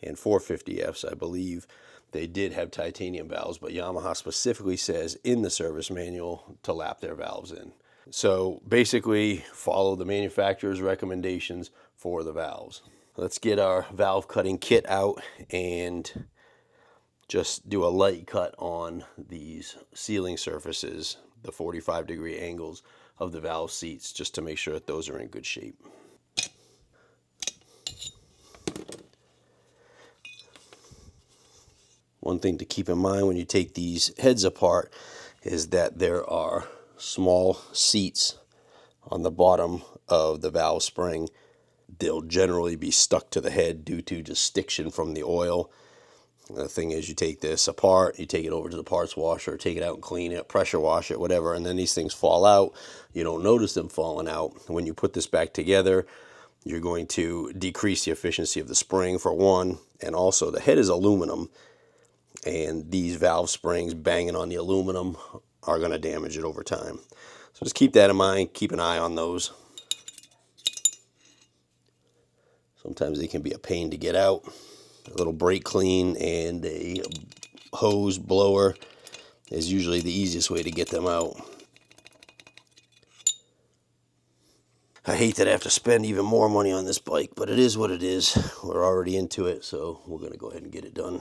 and 450Fs, I believe. They did have titanium valves, but Yamaha specifically says in the service manual to lap their valves in. So basically follow the manufacturer's recommendations for the valves. Let's get our valve cutting kit out and just do a light cut on these sealing surfaces, the 45-degree angles of the valve seats, just to make sure that those are in good shape. One thing to keep in mind when you take these heads apart is that there are small seats on the bottom of the valve spring. They'll generally be stuck to the head due to just stiction from the oil. The thing is, you take this apart, you take it over to the parts washer, take it out and clean it, pressure wash it, whatever, and then these things fall out. You don't notice them falling out. When you put this back together, you're going to decrease the efficiency of the spring for one, and also the head is aluminum, and these valve springs banging on the aluminum are going to damage it over time. So just keep that in mind, keep an eye on those. Sometimes they can be a pain to get out. A little brake clean and a hose blower is usually the easiest way to get them out. I hate that I have to spend even more money on this bike, but it is what it is. We're already into it, so we're going to go ahead and get it done.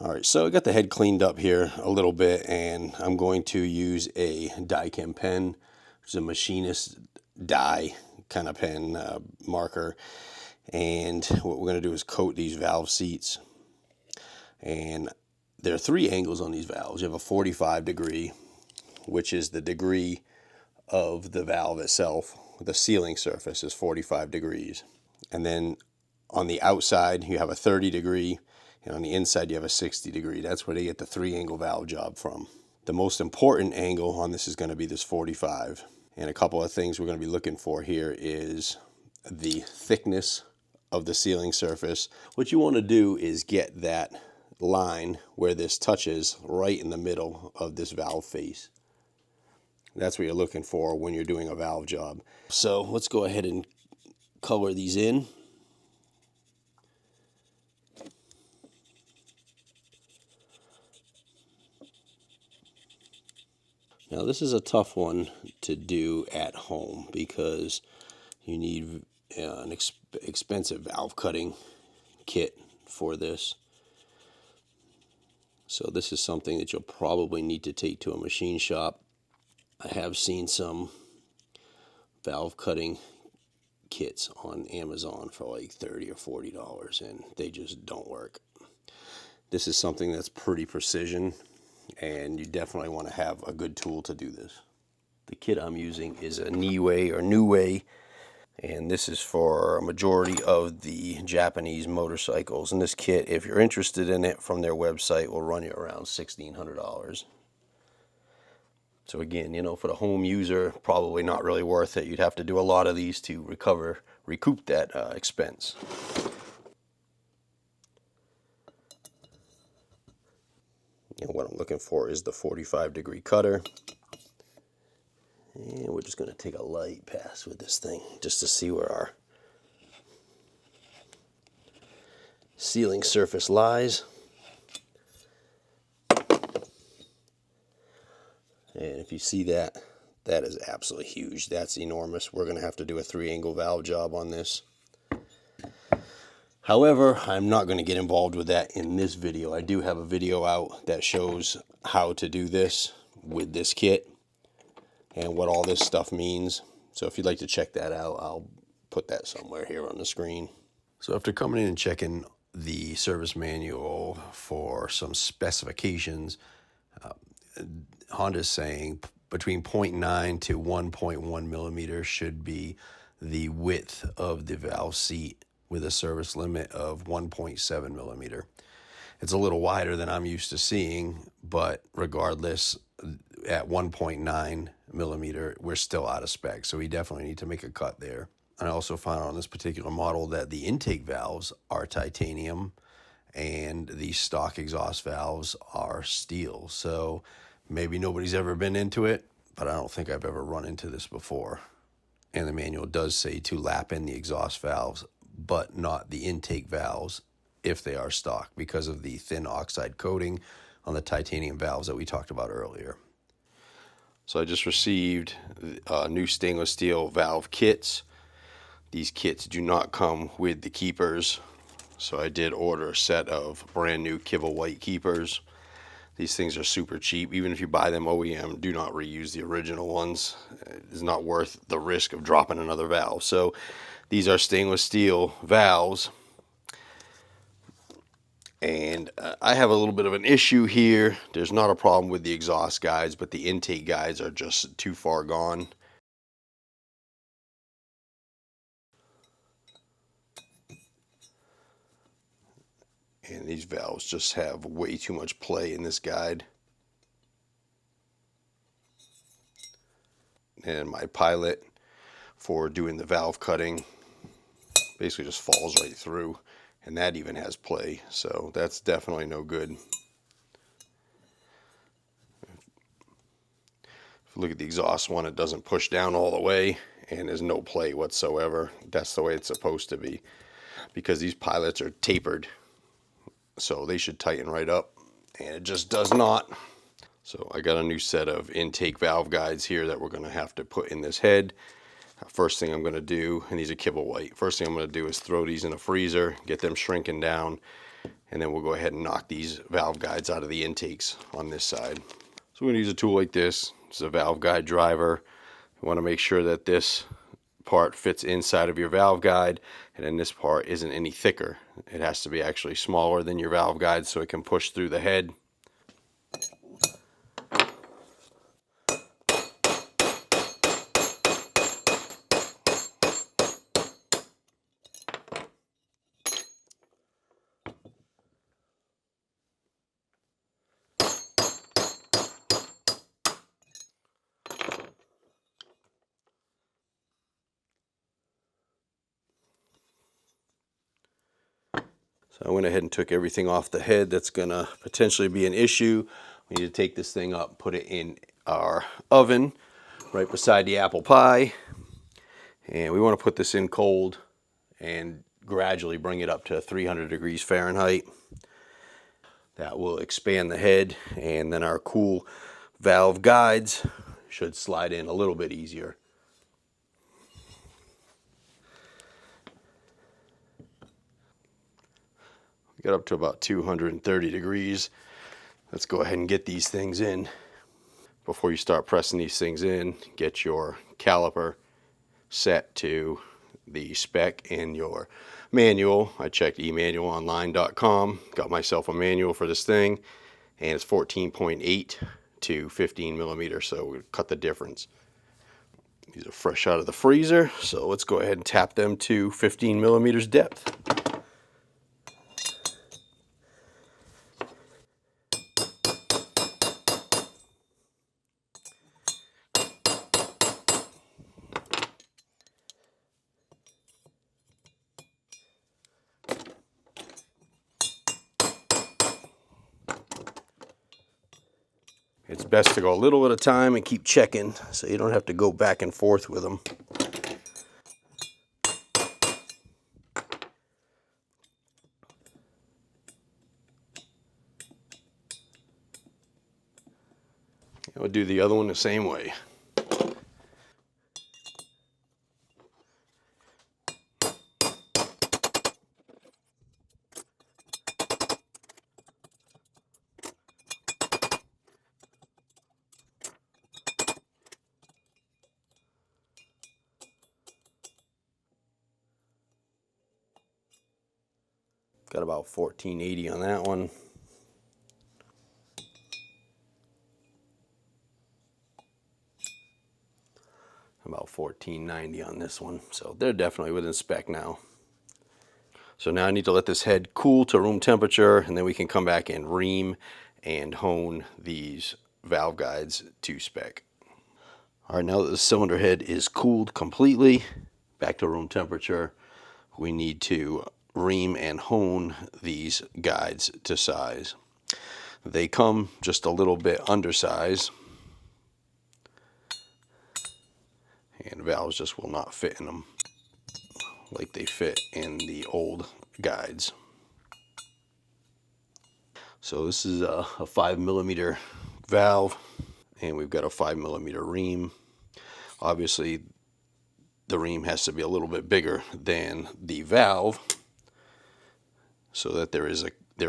Alright, so I got the head cleaned up here a little bit, and I'm going to use a die chem pen, which is a machinist die kind of pen marker. And what we're going to do is coat these valve seats. And there are three angles on these valves. You have a 45 degree, which is the degree of the valve itself. The sealing surface is 45 degrees. And then on the outside, you have a 30 degree. And on the inside, you have a 60 degree. That's where they get the three angle valve job from. The most important angle on this is going to be this 45. And a couple of things we're going to be looking for here is the thickness of the sealing surface. What you want to do is get that line where this touches right in the middle of this valve face. That's what you're looking for when you're doing a valve job. So let's go ahead and color these in. Now this is a tough one to do at home because you need an expensive valve cutting kit for this. So this is something that you'll probably need to take to a machine shop. I have seen some valve cutting kits on Amazon for like $30 or $40, and they just don't work. This is something that's pretty precision, and you definitely want to have a good tool to do this. The kit I'm using is a Niue or Niue, and this is for a majority of the Japanese motorcycles. And this kit, if you're interested in it from their website, will run you around $1,600. So again, you know, for the home user, probably not really worth it. You'd have to do a lot of these to recoup that expense. And what I'm looking for is the 45-degree cutter. And we're just going to take a light pass with this thing just to see where our sealing surface lies. And if you see that, that is absolutely huge. That's enormous. We're going to have to do a 3-angle valve job on this. However, I'm not going to get involved with that in this video. I do have a video out that shows how to do this with this kit and what all this stuff means. So if you'd like to check that out, I'll put that somewhere here on the screen. So after coming in and checking the service manual for some specifications, Honda's saying between 0.9 to 1.1 millimeters should be the width of the valve seat, with a service limit of 1.7 millimeter. It's a little wider than I'm used to seeing, but regardless, at 1.9 millimeter, we're still out of spec, so we definitely need to make a cut there. And I also found on this particular model that the intake valves are titanium and the stock exhaust valves are steel. So maybe nobody's ever been into it, but I don't think I've ever run into this before. And the manual does say to lap in the exhaust valves, but not the intake valves if they are stock, because of the thin oxide coating on the titanium valves that we talked about earlier. So I just received new stainless steel valve kits. These kits do not come with the keepers, so I did order a set of brand new Kiva white keepers. These things are super cheap. Even if you buy them OEM, do not reuse the original ones. It's not worth the risk of dropping another valve. So these are stainless steel valves. And I have a little bit of an issue here. There's not a problem with the exhaust guides, but the intake guides are just too far gone. And these valves just have way too much play in this guide. And my pilot for doing the valve cutting basically just falls right through, and that even has play, so that's definitely no good. If you look at the exhaust one, it doesn't push down all the way, and there's no play whatsoever. That's the way it's supposed to be, because these pilots are tapered, so they should tighten right up, and it just does not. So I got a new set of intake valve guides here that we're going to have to put in this head. First thing I'm going to do, and these are Kibble White, first thing I'm going to do is throw these in a freezer, get them shrinking down, and then we'll go ahead and knock these valve guides out of the intakes on this side. So we're going to use a tool like this. This is a valve guide driver. You want to make sure that this part fits inside of your valve guide, and then this part isn't any thicker. It has to be actually smaller than your valve guide so it can push through the head. So I went ahead and took everything off the head that's going to potentially be an issue. We need to take this thing up, put it in our oven right beside the apple pie. And we want to put this in cold and gradually bring it up to 300 degrees Fahrenheit. That will expand the head, and then our cool valve guides should slide in a little bit easier. Get up to about 230 degrees. Let's go ahead and get these things in. Before you start pressing these things in, get your caliper set to the spec in your manual. I checked emanualonline.com, got myself a manual for this thing, and it's 14.8 to 15 millimeters, so we cut the difference. These are fresh out of the freezer, so let's go ahead and tap them to 15 millimeters depth. It's best to go a little at a time and keep checking so you don't have to go back and forth with them. I'll do the other one the same way. Got about 1480 on that one. About 1490 on this one. So they're definitely within spec now. So now I need to let this head cool to room temperature, and then we can come back and ream and hone these valve guides to spec. All right, now that the cylinder head is cooled completely back to room temperature, we need to ream and hone these guides to size. They come just a little bit undersized, and valves just will not fit in them like they fit in the old guides. So this is a 5 millimeter valve, and we've got a 5 millimeter ream. Obviously the ream has to be a little bit bigger than the valve so that there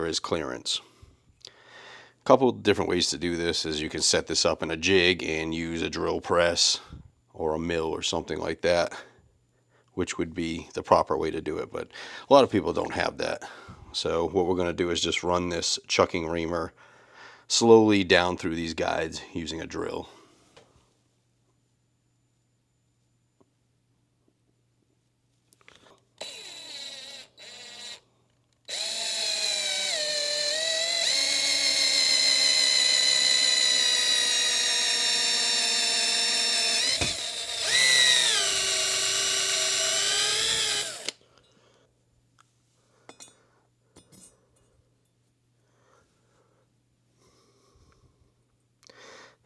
is clearance. A couple different ways to do this is you can set this up in a jig and use a drill press or a mill or something like that, which would be the proper way to do it, but a lot of people don't have that. So what we're going to do is just run this chucking reamer slowly down through these guides using a drill.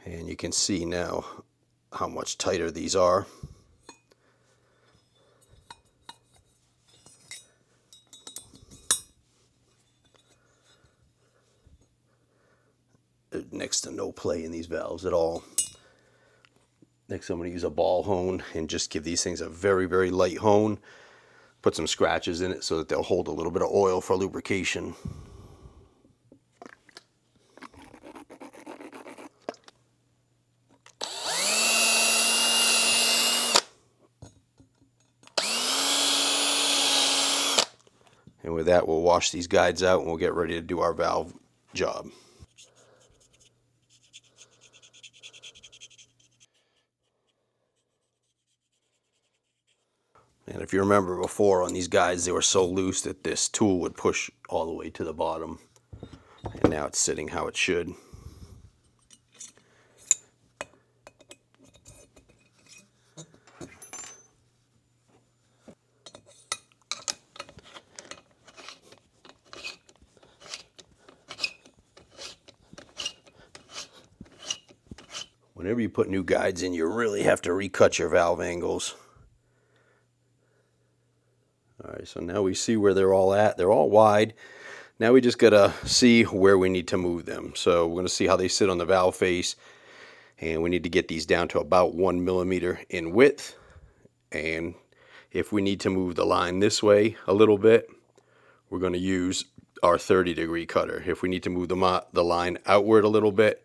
And you can see now how much tighter these are. There's next to no play in these valves at all. Next, I'm going to use a ball hone and just give these things a very, very light hone. Put some scratches in it so that they'll hold a little bit of oil for lubrication. And with that, we'll wash these guides out and we'll get ready to do our valve job. And if you remember before on these guides, they were so loose that this tool would push all the way to the bottom. And now it's sitting how it should. Whenever you put new guides in, you really have to recut your valve angles. Alright, so now we see where they're all at. They're all wide. Now we just gotta see where we need to move them. So we're gonna see how they sit on the valve face, and we need to get these down to about 1 millimeter in width. And if we need to move the line this way a little bit, we're gonna use our 30-degree cutter. If we need to move the line outward a little bit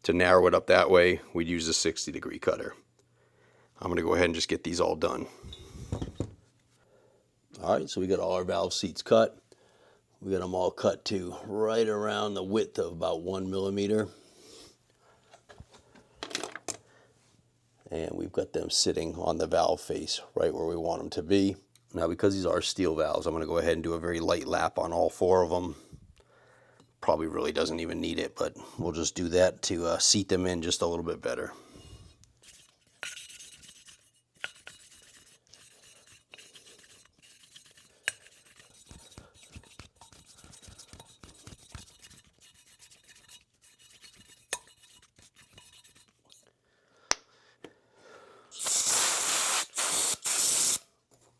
to narrow it up that way, we'd use a 60-degree cutter. I'm gonna go ahead and just get these all done. All right, so we got all our valve seats cut. We got them all cut to right around the width of about 1 millimeter. And we've got them sitting on the valve face right where we want them to be. Now, because these are steel valves, I'm going to go ahead and do a very light lap on all 4 of them. Probably really doesn't even need it, but we'll just do that to seat them in just a little bit better.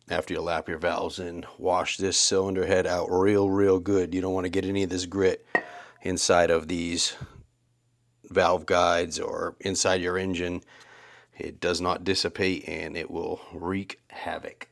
After you lap your valves in, wash this cylinder head out real good. You don't want to get any of this grit inside of these valve guides or inside your engine. It does not dissipate and it will wreak havoc.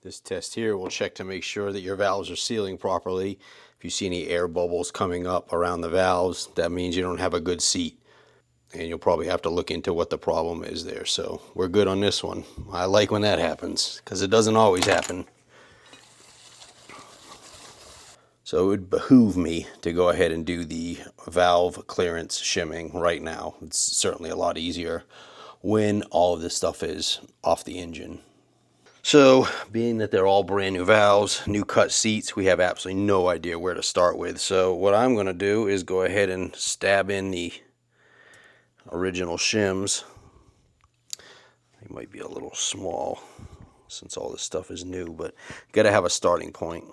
This test here will check to make sure that your valves are sealing properly. If you see any air bubbles coming up around the valves, that means you don't have a good seat. And you'll probably have to look into what the problem is there. So we're good on this one. I like when that happens because it doesn't always happen. So it would behoove me to go ahead and do the valve clearance shimming right now. It's certainly a lot easier when all of this stuff is off the engine. So, being that they're all brand new valves, new cut seats, we have absolutely no idea where to start with. So what I'm going to do is go ahead and stab in the original shims. They might be a little small since all this stuff is new, but you got to have a starting point.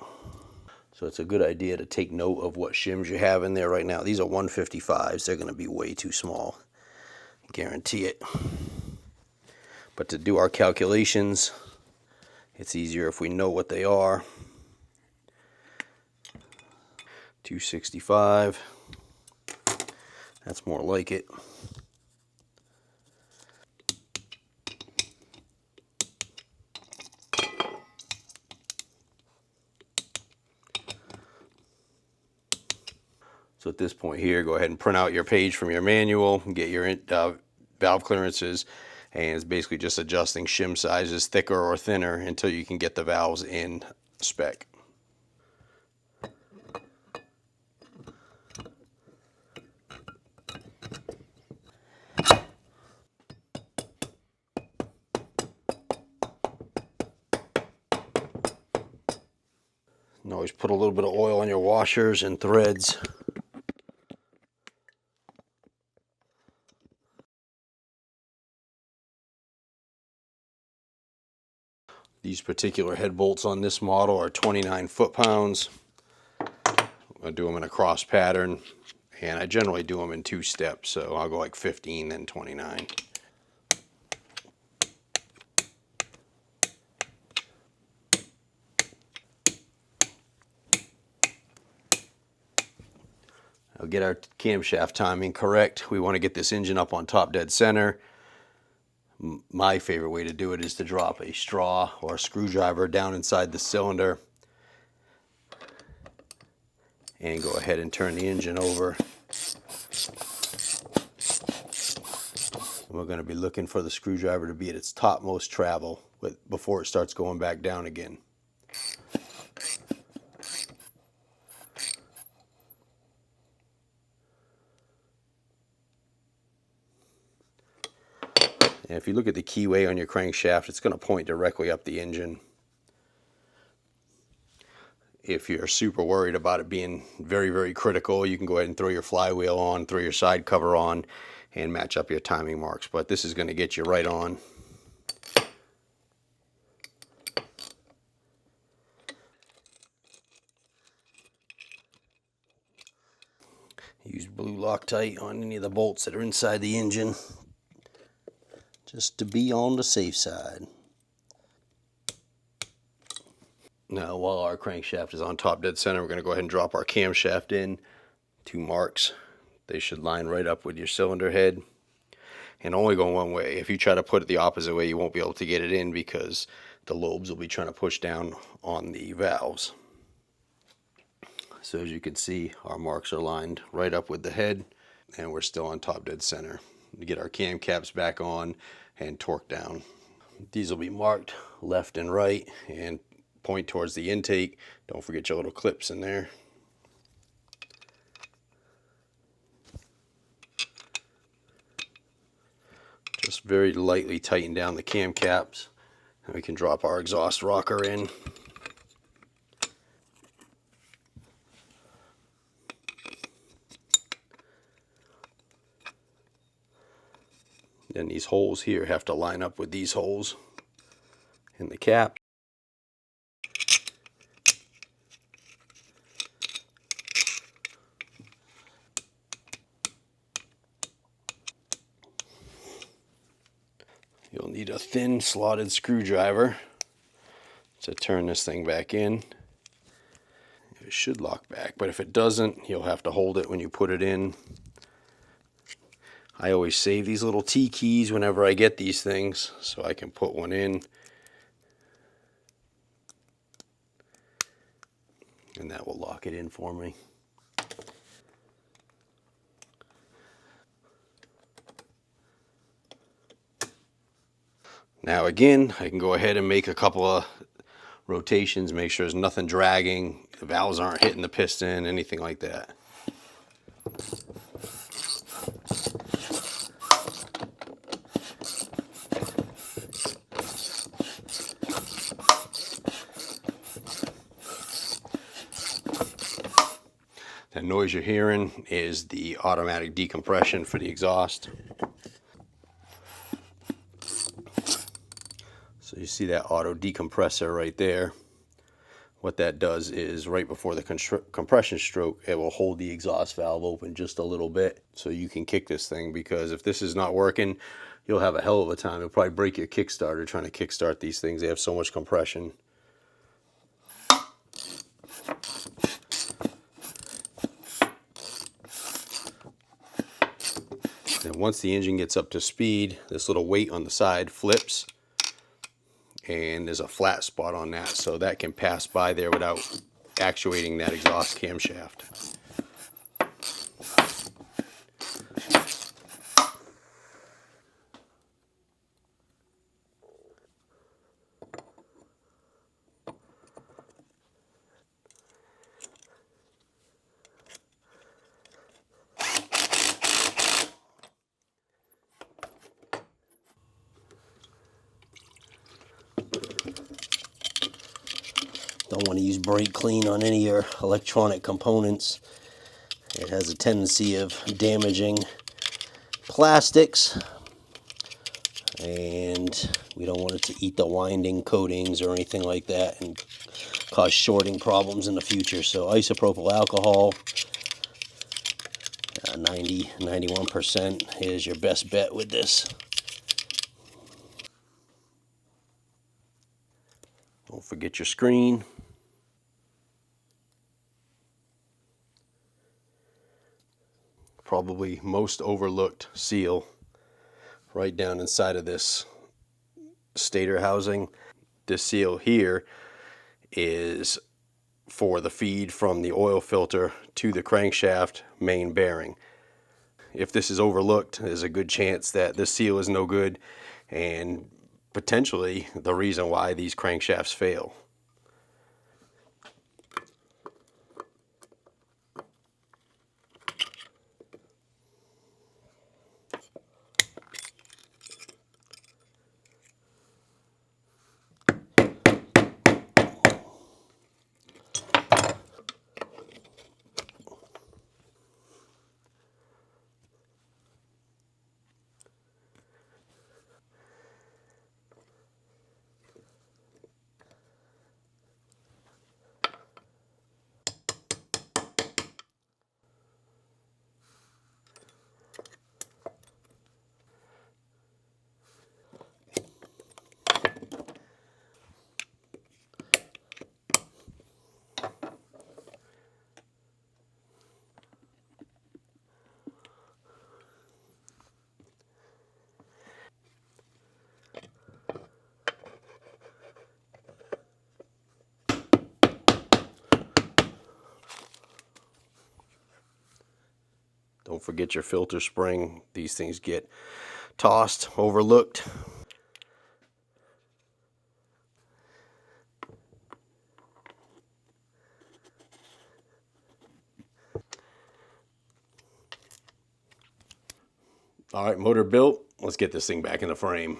So it's a good idea to take note of what shims you have in there right now. These are 155s. They're going to be way too small. Guarantee it. But to do our calculations, it's easier if we know what they are. 265. That's more like it. So at this point here, go ahead and print out your page from your manual and get your valve clearances. And it's basically just adjusting shim sizes thicker or thinner until you can get the valves in spec. And always put a little bit of oil on your washers and threads. These particular head bolts on this model are 29 foot-pounds. I'm going to do them in a cross pattern, and I generally do them in 2 steps, so I'll go like 15, then 29. I'll get our camshaft timing correct. We want to get this engine up on top dead center. My favorite way to do it is to drop a straw or a screwdriver down inside the cylinder and go ahead and turn the engine over. We're going to be looking for the screwdriver to be at its topmost travel before it starts going back down again. And if you look at the keyway on your crankshaft, it's going to point directly up the engine. If you're super worried about it being very, very critical, you can go ahead and throw your flywheel on, throw your side cover on, and match up your timing marks. But this is going to get you right on. Use blue Loctite on any of the bolts that are inside the engine, just to be on the safe side. Now, while our crankshaft is on top dead center, we're going to go ahead and drop our camshaft in. 2 marks. They should line right up with your cylinder head. And only go one way. If you try to put it the opposite way, you won't be able to get it in because the lobes will be trying to push down on the valves. So as you can see, our marks are lined right up with the head, and we're still on top dead center. To get our cam caps back on and torque down. These will be marked left and right and point towards the intake. Don't forget your little clips in there. Just very lightly tighten down the cam caps, and we can drop our exhaust rocker in. Then these holes here have to line up with these holes in the cap. You'll need a thin slotted screwdriver to turn this thing back in. It should lock back, but if it doesn't, you'll have to hold it when you put it in. I always save these little T keys whenever I get these things so I can put one in. And that will lock it in for me. Now again, I can go ahead and make a couple of rotations, make sure there's nothing dragging, the valves aren't hitting the piston, anything like that. That noise you're hearing is the automatic decompression for the exhaust. So you see that auto decompressor right there. What that does is right before the compression stroke, it will hold the exhaust valve open just a little bit so you can kick this thing, because if this is not working, you'll have a hell of a time. You'll probably break your kickstarter trying to kickstart these things. They have so much compression. And once the engine gets up to speed, this little weight on the side flips, and there's a flat spot on that, so that can pass by there without actuating that exhaust camshaft. Don't want to use brake clean on any of your electronic components. It has a tendency of damaging plastics, and we don't want it to eat the winding coatings or anything like that and cause shorting problems in the future. So isopropyl alcohol, 90-91% is your best bet with this. Don't forget your screen. Probably most overlooked seal right down inside of this stator housing. This seal here is for the feed from the oil filter to the crankshaft main bearing. If this is overlooked, there's a good chance that this seal is no good and potentially the reason why these crankshafts fail. Don't forget your filter spring. These things get tossed, overlooked. All right, motor built. Let's get this thing back in the frame.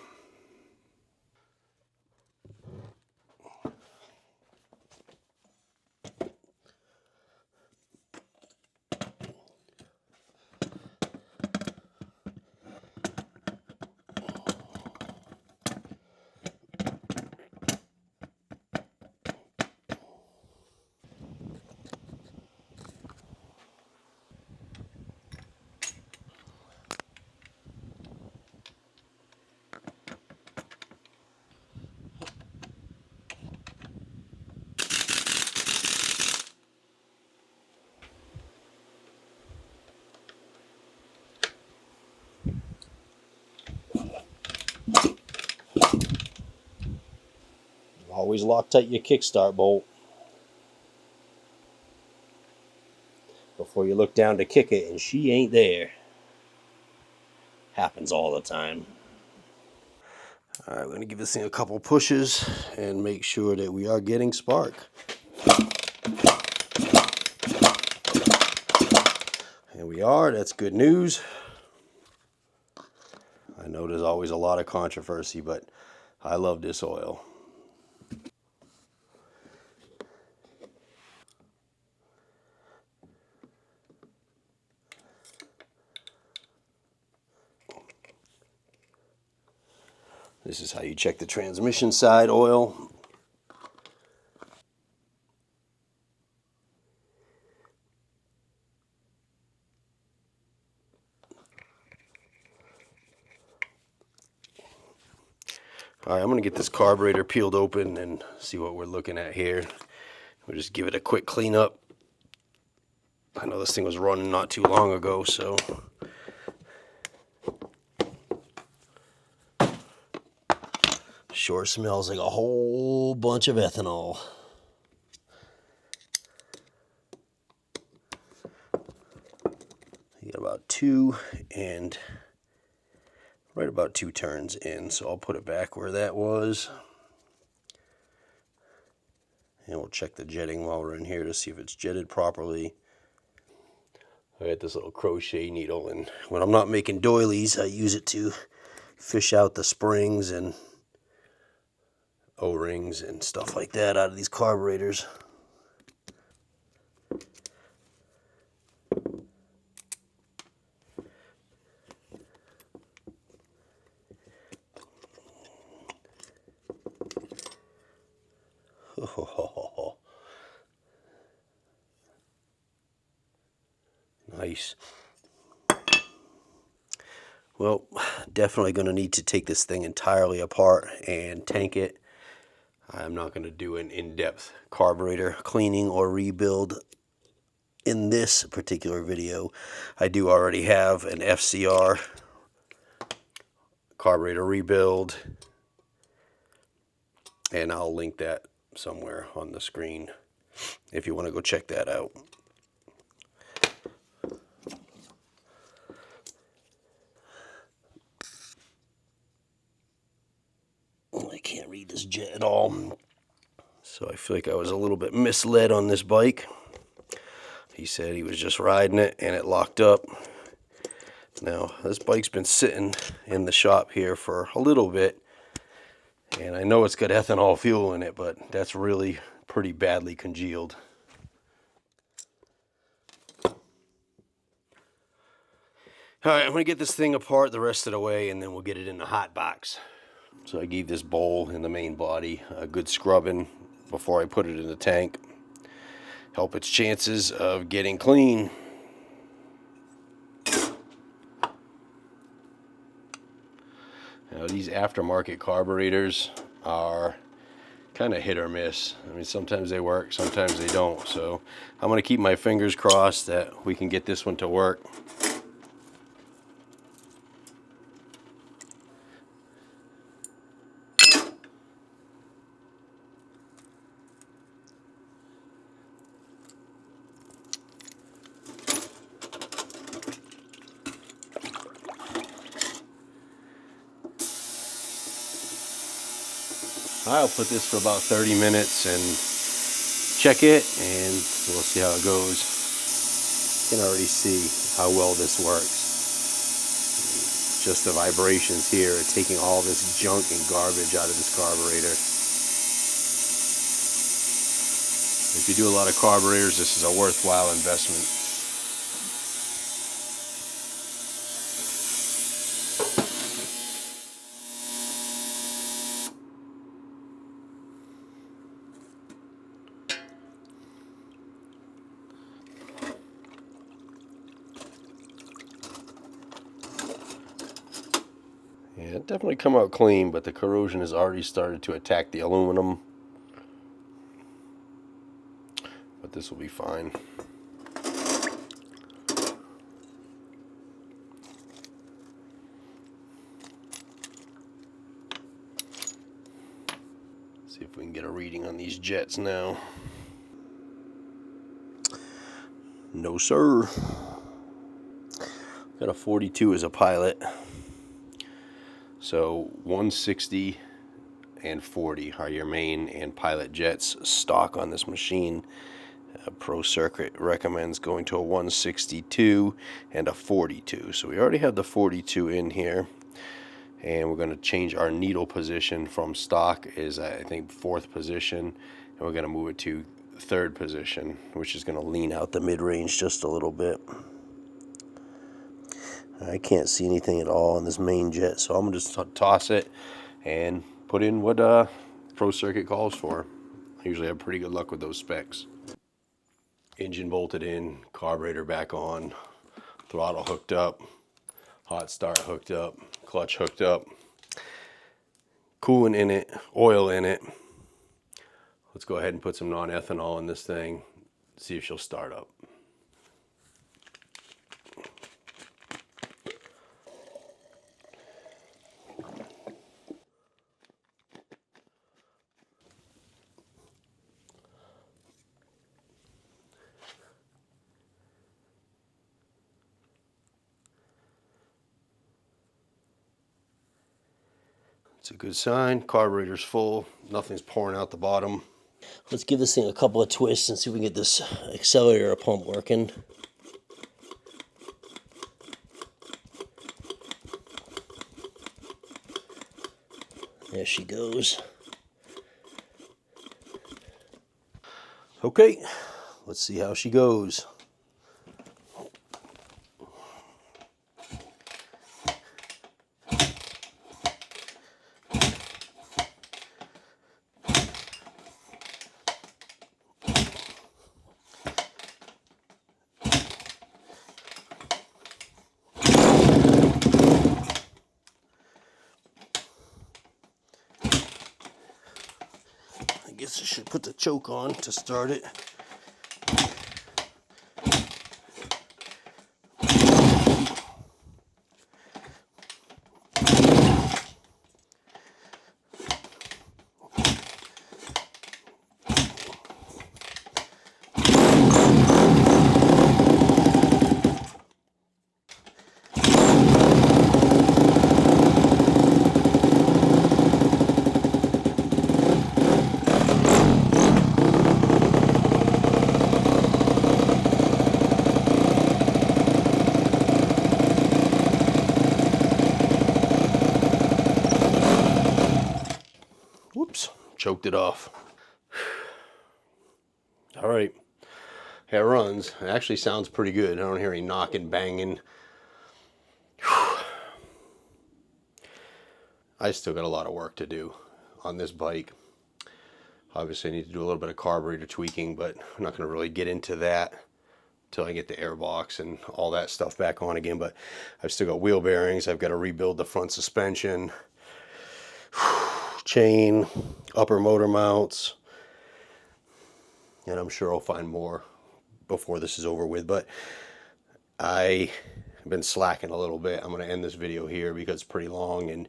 Always lock tight your kickstart bolt before you look down to kick it and she ain't there. Happens all the time. All right, we're gonna give this thing a couple pushes and make sure that we are getting spark. And we are, that's good news. I know there's always a lot of controversy, but I love this oil. This is how you check the transmission side oil. All right, I'm gonna get this carburetor peeled open and see what we're looking at here. We'll just give it a quick cleanup. I know this thing was running not too long ago, so. Sure smells like a whole bunch of ethanol. You got about 2 and right about 2 turns in, so I'll put it back where that was. And we'll check the jetting while we're in here to see if it's jetted properly. I got this little crochet needle, and when I'm not making doilies, I use it to fish out the springs and O-rings and stuff like that out of these carburetors. Nice. Well, definitely going to need to take this thing entirely apart and tank it. I'm not going to do an in-depth carburetor cleaning or rebuild in this particular video. I do already have an FCR carburetor rebuild and I'll link that somewhere on the screen if you want to go check that out. I can't read this jet at all, so I feel like I was a little bit misled on this bike. He said he was just riding it and it locked up. Now, this bike's been sitting in the shop here for a little bit, and I know it's got ethanol fuel in it, but that's really pretty badly congealed. Alright, I'm going to get this thing apart the rest of the way, and then we'll get it in the hot box. So I gave this bowl in the main body a good scrubbing before I put it in the tank. Help its chances of getting clean. Now, these aftermarket carburetors are kind of hit or miss. I mean, sometimes they work, sometimes they don't. So I'm going to keep my fingers crossed that we can get this one to work. I'll put this for about 30 minutes and check it, and we'll see how it goes. You can already see how well this works. Just the vibrations here are taking all this junk and garbage out of this carburetor. If you do a lot of carburetors, this is a worthwhile investment. Yeah, it definitely come out clean, but the corrosion has already started to attack the aluminum. But this will be fine. See if we can get a reading on these jets now. No, sir. Got a 42 as a pilot. So 160 and 40 are your main and pilot jets stock on this machine. Pro Circuit recommends going to a 162 and a 42. So we already have the 42 in here, and we're going to change our needle position from stock is I think 4th position, and we're going to move it to 3rd position, which is going to lean out the mid-range just a little bit. I can't see anything at all on this main jet, so I'm going to just toss it and put in what Pro Circuit calls for. I usually have pretty good luck with those specs. Engine bolted in, carburetor back on, throttle hooked up, hot start hooked up, clutch hooked up, coolant in it, oil in it. Let's go ahead and put some non-ethanol in this thing, see if she'll start up. It's a good sign. Carburetor's full. Nothing's pouring out the bottom. Let's give this thing a couple of twists and see if we can get this accelerator pump working. There she goes. Okay, let's see how she goes. I guess I should put the choke on to start it. choked it off. All right, it runs. It actually sounds pretty good. I don't hear any knocking, banging. I still got a lot of work to do on this bike. Obviously, I need to do a little bit of carburetor tweaking, but I'm not going to really get into that until I get the airbox and all that stuff back on again. But I've still got wheel bearings. I've got to rebuild the front suspension, chain, upper motor mounts, and I'm sure I'll find more before this is over with. But I've been slacking a little bit. I'm going to end this video here because it's pretty long and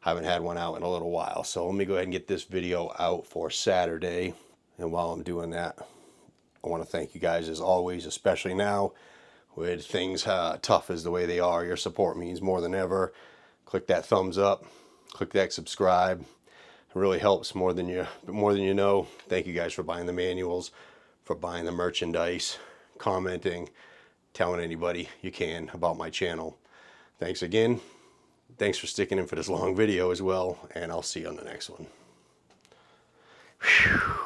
I haven't had one out in a little while. So let me go ahead and get this video out for Saturday. And while I'm doing that, I want to thank you guys as always, especially now with things tough as the way they are. Your support means more than ever. Click that thumbs up, click that subscribe. It really helps more than you know. Thank you guys for buying the manuals, for buying the merchandise, commenting, telling anybody you can about my channel. Thanks again. Thanks for sticking in for this long video as well, and I'll see you on the next one. Whew.